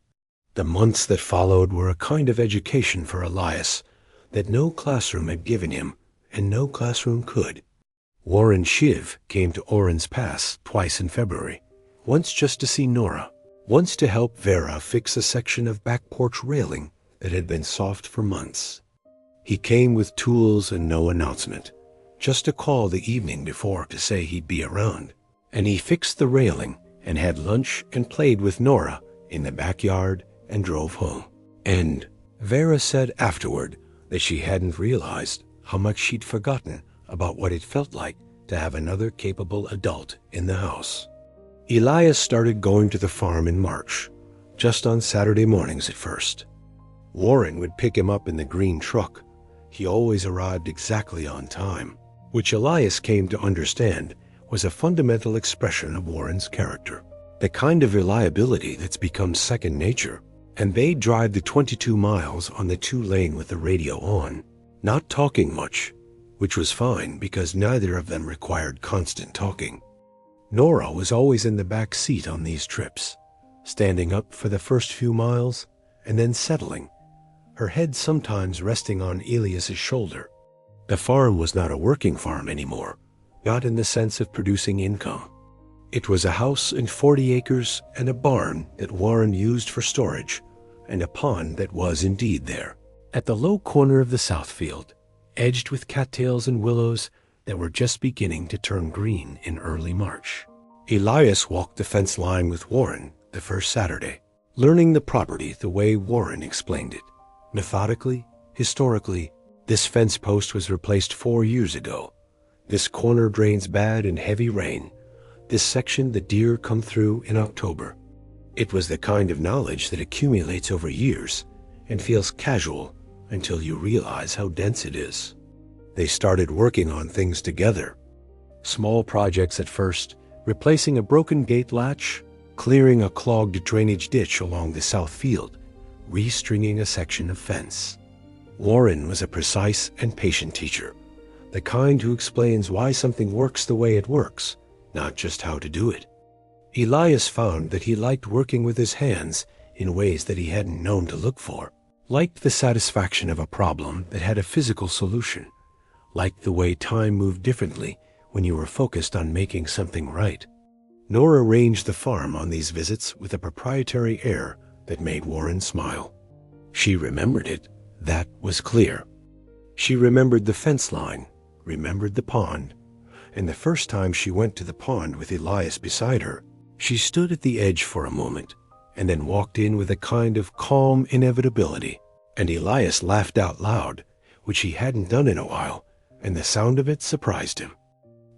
The months that followed were a kind of education for Elias that no classroom had given him, and no classroom could. Warren Shiv came to Oran's Pass twice in February, once just to see Nora, once to help Vera fix a section of back porch railing that had been soft for months. He came with tools and no announcement, just a call the evening before to say he'd be around, and he fixed the railing and had lunch and played with Nora in the backyard and drove home. And Vera said afterward that she hadn't realized how much she'd forgotten about what it felt like to have another capable adult in the house. Elias started going to the farm in March, just on Saturday mornings at first. Warren would pick him up in the green truck. He always arrived exactly on time, which Elias came to understand was a fundamental expression of Warren's character, the kind of reliability that's become second nature. And they'd drive the 22 miles on the 2-lane with the radio on, not talking much, which was fine because neither of them required constant talking. Nora was always in the back seat on these trips, standing up for the first few miles and then settling, her head sometimes resting on Elias's shoulder. The farm was not a working farm anymore, not in the sense of producing income. It was a house and 40 acres and a barn that Warren used for storage, and a pond that was indeed there, at the low corner of the south field, edged with cattails and willows that were just beginning to turn green in early March. Elias walked the fence line with Warren the first Saturday, learning the property the way Warren explained it. Methodically, historically, this fence post was replaced 4 years ago. This corner drains bad in heavy rain. This section the deer come through in October. It was the kind of knowledge that accumulates over years and feels casual until you realize how dense it is. They started working on things together. Small projects at first, replacing a broken gate latch, clearing a clogged drainage ditch along the south field, restringing a section of fence. Warren was a precise and patient teacher, the kind who explains why something works the way it works, not just how to do it. Elias found that he liked working with his hands in ways that he hadn't known to look for, liked the satisfaction of a problem that had a physical solution, liked the way time moved differently when you were focused on making something right. Nora arranged the farm on these visits with a proprietary air that made Warren smile. She remembered it. That was clear. She remembered the fence line, remembered the pond, and the first time she went to the pond with Elias beside her, she stood at the edge for a moment and then walked in with a kind of calm inevitability, and Elias laughed out loud, which he hadn't done in a while, and the sound of it surprised him.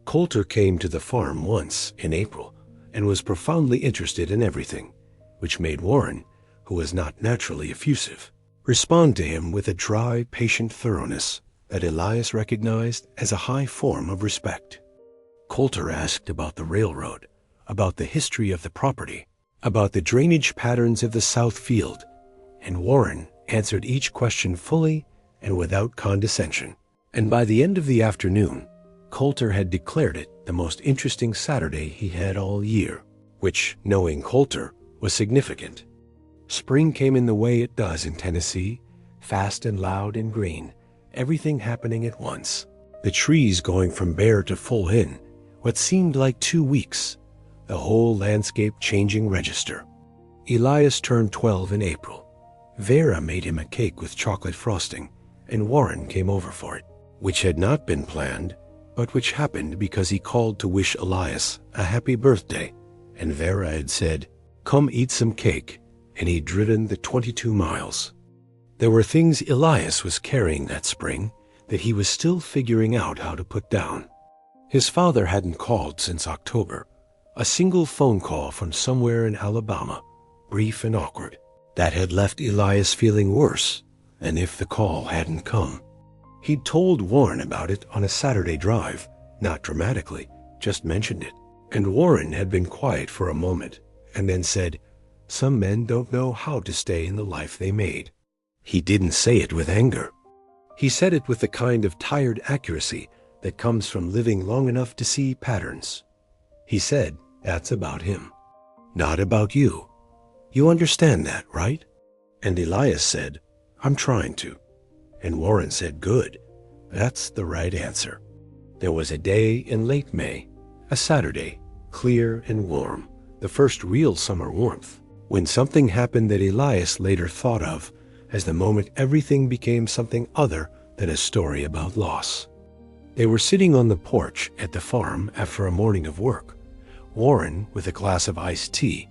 Coulter came to the farm once in April and was profoundly interested in everything, which made Warren, who was not naturally effusive, respond to him with a dry, patient thoroughness that Elias recognized as a high form of respect. Coulter asked about the railroad, about the history of the property, about the drainage patterns of the south field, and Warren answered each question fully and without condescension. And by the end of the afternoon, Coulter had declared it the most interesting Saturday he had all year, which, knowing Coulter, was significant. Spring came in the way it does in Tennessee, fast and loud and green, everything happening at once. The trees going from bare to full in what seemed like 2 weeks, the whole landscape changing register. Elias turned 12 in April. Vera made him a cake with chocolate frosting, and Warren came over for it, which had not been planned, but which happened because he called to wish Elias a happy birthday, and Vera had said, "Come eat some cake," and he'd driven the 22 miles. There were things Elias was carrying that spring that he was still figuring out how to put down. His father hadn't called since October. A single phone call from somewhere in Alabama, brief and awkward, that had left Elias feeling worse, and if the call hadn't come. He'd told Warren about it on a Saturday drive, not dramatically, just mentioned it. And Warren had been quiet for a moment, and then said, "Some men don't know how to stay in the life they made." He didn't say it with anger. He said it with the kind of tired accuracy that comes from living long enough to see patterns. He said, "That's about him, not about you. You understand that, right?" And Elias said, "I'm trying to." And Warren said, "Good. That's the right answer." There was a day in late May, a Saturday, clear and warm, the first real summer warmth, when something happened that Elias later thought of as the moment everything became something other than a story about loss. They were sitting on the porch at the farm after a morning of work, Warren with a glass of iced tea,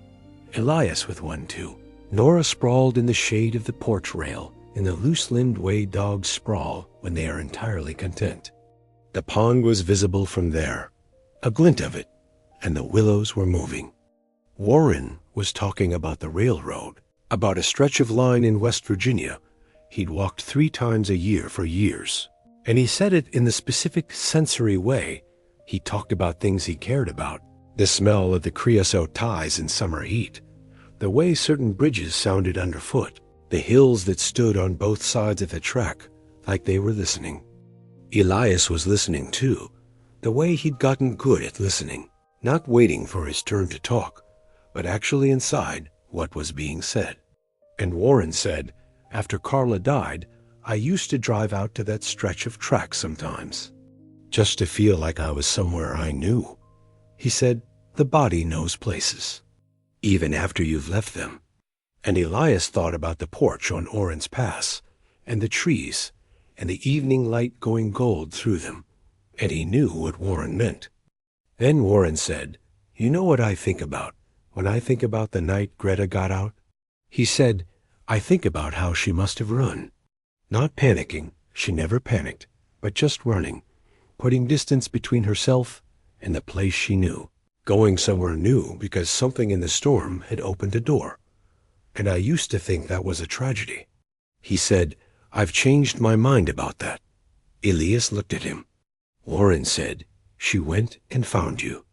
Elias with one too. Nora sprawled in the shade of the porch rail in the loose-limbed way dogs sprawl when they are entirely content. The pond was visible from there, a glint of it, and the willows were moving. Warren was talking about the railroad, about a stretch of line in West Virginia he'd walked 3 times a year for years. And he said it in the specific sensory way. He talked about things he cared about, the smell of the creosote ties in summer heat, the way certain bridges sounded underfoot, the hills that stood on both sides of the track like they were listening. Elias was listening too, the way he'd gotten good at listening, not waiting for his turn to talk, but actually inside what was being said. And Warren said, "After Carla died, I used to drive out to that stretch of track sometimes, just to feel like I was somewhere I knew." He said, "The body knows places, even after you've left them." And Elias thought about the porch on Oran's Pass, and the trees, and the evening light going gold through them, and he knew what Warren meant. Then Warren said, "You know what I think about when I think about the night Greta got out?" He said, "I think about how she must have run. Not panicking, she never panicked, but just running, putting distance between herself and the place she knew, going somewhere new because something in the storm had opened a door. And I used to think that was a tragedy." He said, "I've changed my mind about that." Elias looked at him. Warren said, "She went and found you."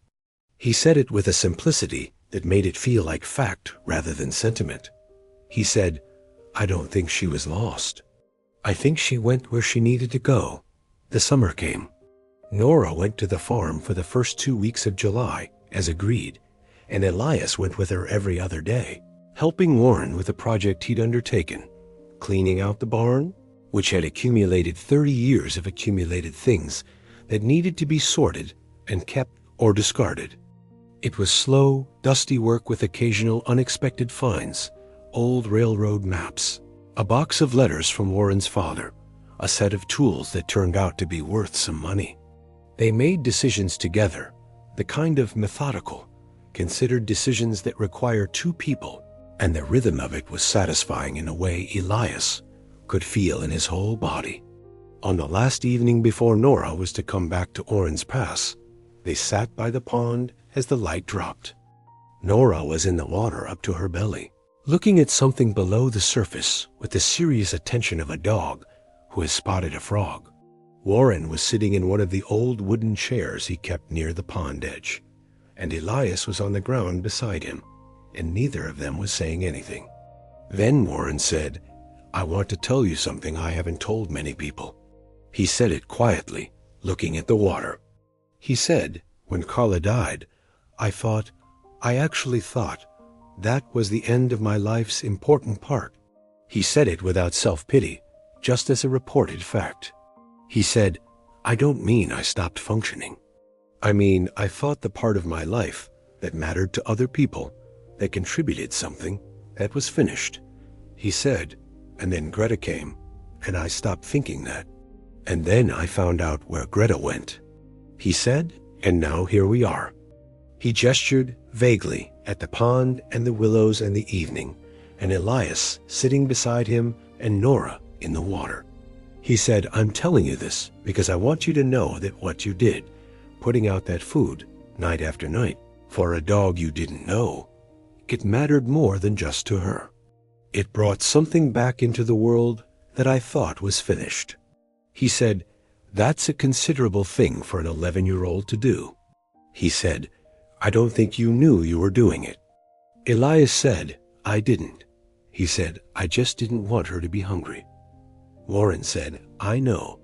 He said it with a simplicity that made it feel like fact rather than sentiment. He said, "I don't think she was lost. I think she went where she needed to go." The summer came. Nora went to the farm for the first 2 weeks of July, as agreed, and Elias went with her every other day, helping Warren with a project he'd undertaken, cleaning out the barn, which had accumulated 30 years of accumulated things that needed to be sorted and kept or discarded. It was slow, dusty work with occasional unexpected finds, old railroad maps, a box of letters from Warren's father, a set of tools that turned out to be worth some money. They made decisions together, the kind of methodical, considered decisions that require 2 people, and the rhythm of it was satisfying in a way Elias could feel in his whole body. On the last evening before Nora was to come back to Oran's Pass, they sat by the pond as the light dropped. Nora was in the water up to her belly, looking at something below the surface with the serious attention of a dog who has spotted a frog. Warren was sitting in one of the old wooden chairs he kept near the pond edge, and Elias was on the ground beside him, and neither of them was saying anything. Then Warren said, "I want to tell you something I haven't told many people." He said it quietly, looking at the water. He said, "When Carla died, I actually thought that was the end of my life's important part." He said it without self-pity, just as a reported fact. He said, "I don't mean I stopped functioning. I mean, I thought the part of my life that mattered to other people, that contributed something, that was finished." He said, "And then Greta came, and I stopped thinking that. And then I found out where Greta went," he said, "and now here we are." He gestured vaguely at the pond and the willows and the evening, and Elias sitting beside him and Nora in the water. He said, "I'm telling you this because I want you to know that what you did, putting out that food night after night for a dog you didn't know, it mattered more than just to her. It brought something back into the world that I thought was finished." He said, "That's a considerable thing for an 11-year-old to do." He said, "I don't think you knew you were doing it." Elias said, "I didn't." He said, "I just didn't want her to be hungry." Warren said, "I know."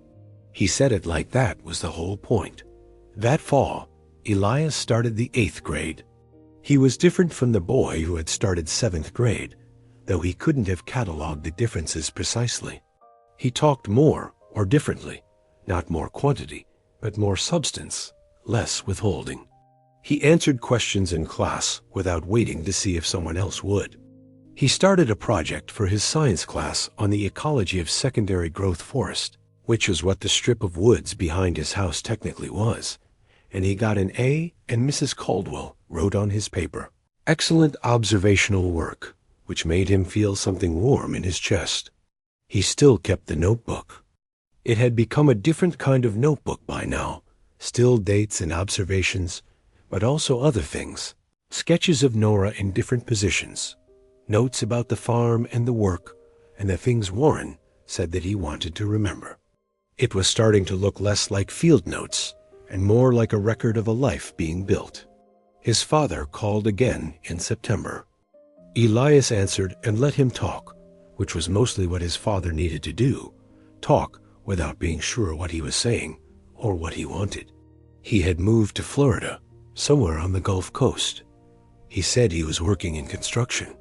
He said it like that was the whole point. That fall, Elias started the 8th grade. He was different from the boy who had started 7th grade, though he couldn't have cataloged the differences precisely. He talked more or differently, not more quantity, but more substance, less withholding. He answered questions in class without waiting to see if someone else would. He started a project for his science class on the ecology of secondary growth forest, which was what the strip of woods behind his house technically was, and he got an A, and Mrs. Caldwell wrote on his paper, "Excellent observational work," which made him feel something warm in his chest. He still kept the notebook. It had become a different kind of notebook by now, still dates and observations, but also other things, sketches of Nora in different positions, notes about the farm and the work, and the things Warren said that he wanted to remember. It was starting to look less like field notes and more like a record of a life being built. His father called again in September. Elias answered and let him talk, which was mostly what his father needed to do, talk without being sure what he was saying or what he wanted. He had moved to Florida, somewhere on the Gulf Coast. He said he was working in construction.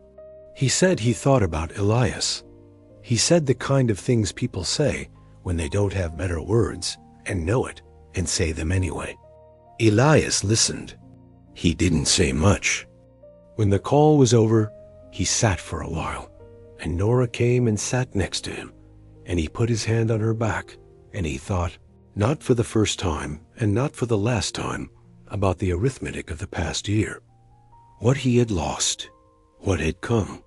He said he thought about Elias. He said the kind of things people say when they don't have better words and know it and say them anyway. Elias listened. He didn't say much. When the call was over, he sat for a while, and Nora came and sat next to him, and he put his hand on her back, and he thought, not for the first time and not for the last time, about the arithmetic of the past year. What he had lost, what had come,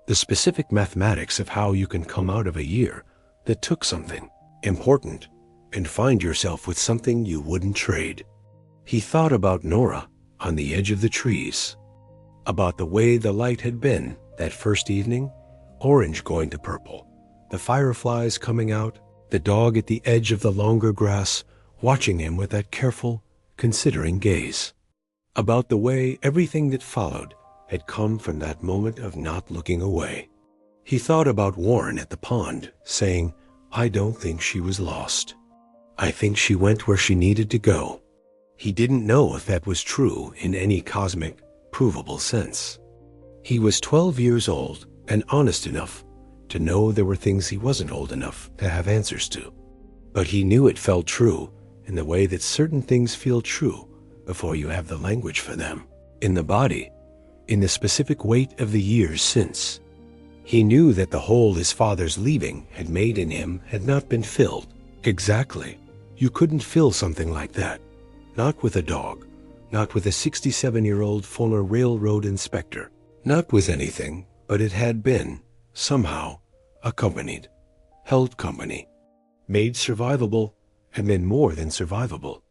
the specific mathematics of how you can come out of a year that took something important and find yourself with something you wouldn't trade. He thought about Nora on the edge of the trees, about the way the light had been that first evening, orange going to purple, the fireflies coming out, the dog at the edge of the longer grass watching him with that careful, considering gaze, about the way everything that followed had come from that moment of not looking away. He thought about Warren at the pond, saying, "I don't think she was lost. I think she went where she needed to go." He didn't know if that was true in any cosmic, provable sense. He was 12 years old and honest enough to know there were things he wasn't old enough to have answers to. But he knew it felt true in the way that certain things feel true before you have the language for them, in the body, in the specific weight of the years since. He knew that the hole his father's leaving had made in him had not been filled. Exactly. You couldn't fill something like that. Not with a dog, not with a 67-year-old former railroad inspector, not with anything, but it had been, somehow, accompanied, held company, made survivable, and then more than survivable.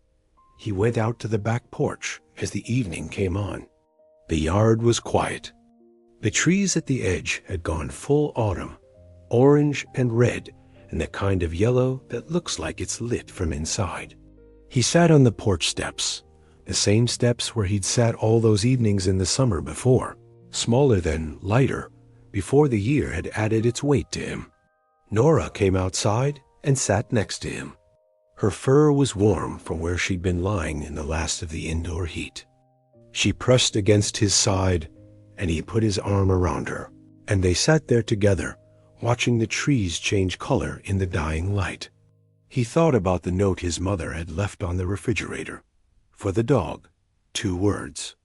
He went out to the back porch as the evening came on. The yard was quiet. The trees at the edge had gone full autumn, orange and red, and the kind of yellow that looks like it's lit from inside. He sat on the porch steps, the same steps where he'd sat all those evenings in the summer before, smaller then, lighter, before the year had added its weight to him. Nora came outside and sat next to him. Her fur was warm from where she'd been lying in the last of the indoor heat. She pressed against his side, and he put his arm around her, and they sat there together, watching the trees change color in the dying light. He thought about the note his mother had left on the refrigerator. For the dog, 2 words.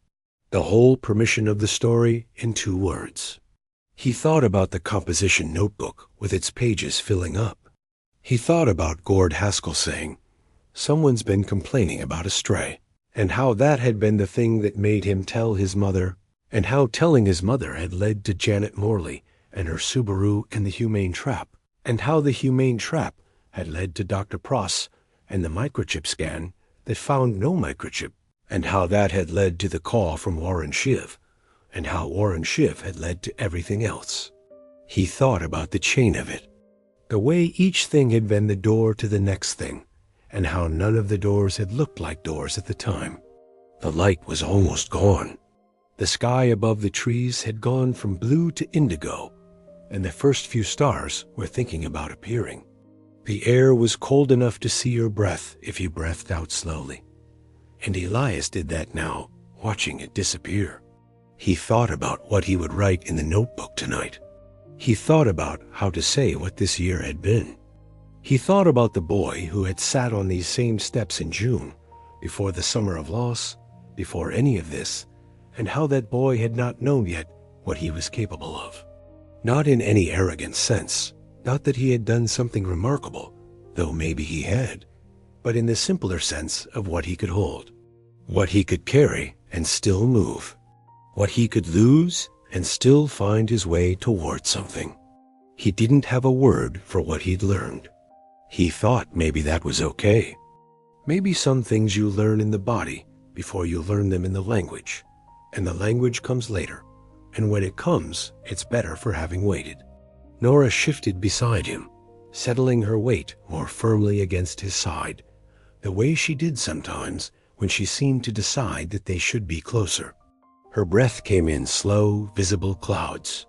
The whole permission of the story in 2 words. He thought about the composition notebook with its pages filling up, He thought about Gord Haskell saying, "Someone's been complaining about a stray," and how that had been the thing that made him tell his mother, and how telling his mother had led to Janet Morley and her Subaru and the humane trap, and how the humane trap had led to Dr. Pross and the microchip scan that found no microchip, and how that had led to the call from Warren Shiv, and how Warren Shiv had led to everything else. He thought about the chain of it, the way each thing had been the door to the next thing, and how none of the doors had looked like doors at the time. The light was almost gone. The sky above the trees had gone from blue to indigo, and the first few stars were thinking about appearing. The air was cold enough to see your breath if you breathed out slowly, and Elias did that now, watching it disappear. He thought about what he would write in the notebook tonight. He thought about how to say what this year had been. He thought about the boy who had sat on these same steps in June, before the summer of loss, before any of this, and how that boy had not known yet what he was capable of. Not in any arrogant sense, not that he had done something remarkable, though maybe he had, but in the simpler sense of what he could hold, what he could carry and still move, what he could lose and still find his way toward something. He didn't have a word for what he'd learned. He thought maybe that was okay. Maybe some things you learn in the body before you learn them in the language, and the language comes later, and when it comes, it's better for having waited. Nora shifted beside him, settling her weight more firmly against his side, the way she did sometimes when she seemed to decide that they should be closer. Her breath came in slow, visible clouds.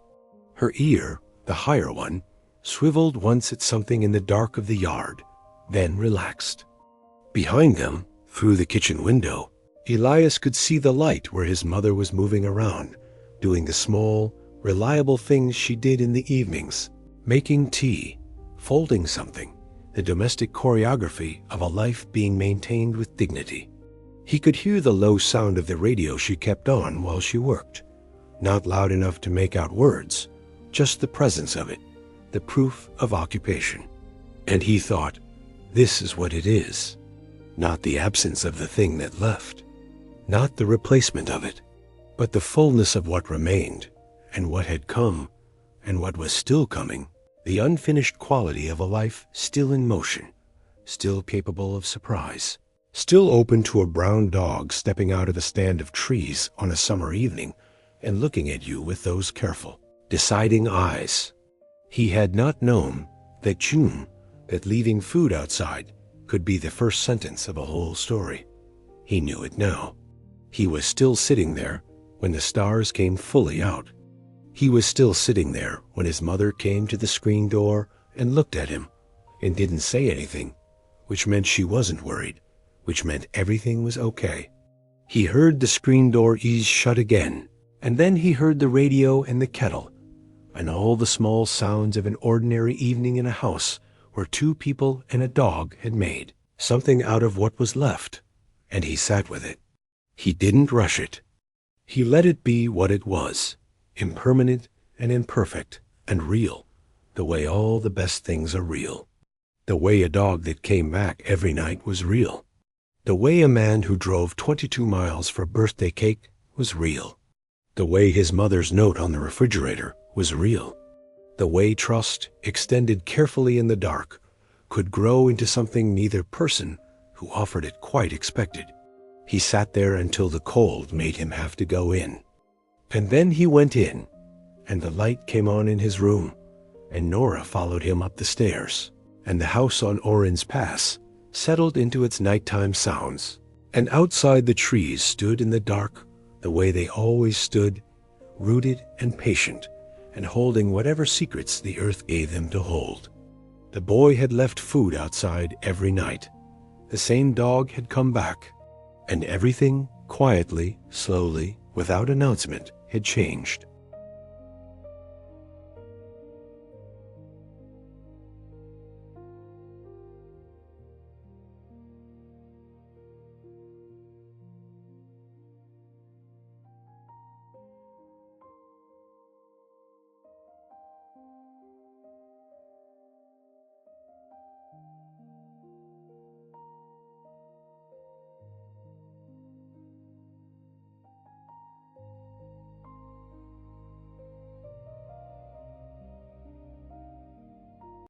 Her ear, the higher one, swiveled once at something in the dark of the yard, then relaxed. Behind them, through the kitchen window, Elias could see the light where his mother was moving around, doing the small, reliable things she did in the evenings, making tea, folding something, the domestic choreography of a life being maintained with dignity. He could hear the low sound of the radio she kept on while she worked, not loud enough to make out words, just the presence of it, the proof of occupation. And he thought, this is what it is, not the absence of the thing that left, not the replacement of it, but the fullness of what remained, and what had come, and what was still coming, the unfinished quality of a life still in motion, still capable of surprise, still open to a brown dog stepping out of the stand of trees on a summer evening and looking at you with those careful, deciding eyes. He had not known that June, that leaving food outside could be the first sentence of a whole story. He knew it now. He was still sitting there when the stars came fully out. He was still sitting there when his mother came to the screen door and looked at him and didn't say anything, which meant she wasn't worried, which meant everything was okay. He heard the screen door ease shut again, and then he heard the radio and the kettle, and all the small sounds of an ordinary evening in a house where two people and a dog had made something out of what was left, and he sat with it. He didn't rush it. He let it be what it was, impermanent and imperfect and real, the way all the best things are real. The way a dog that came back every night was real. The way a man who drove 22 miles for birthday cake was real. The way his mother's note on the refrigerator was real. The way trust, extended carefully in the dark, could grow into something neither person who offered it quite expected. He sat there until the cold made him have to go in. And then he went in, and the light came on in his room, and Nora followed him up the stairs, and the house on Oran's Pass settled into its nighttime sounds, and outside the trees stood in the dark the way they always stood, rooted and patient, and holding whatever secrets the earth gave them to hold. The boy had left food outside every night. The same dog had come back, and everything, quietly, slowly, without announcement, had changed.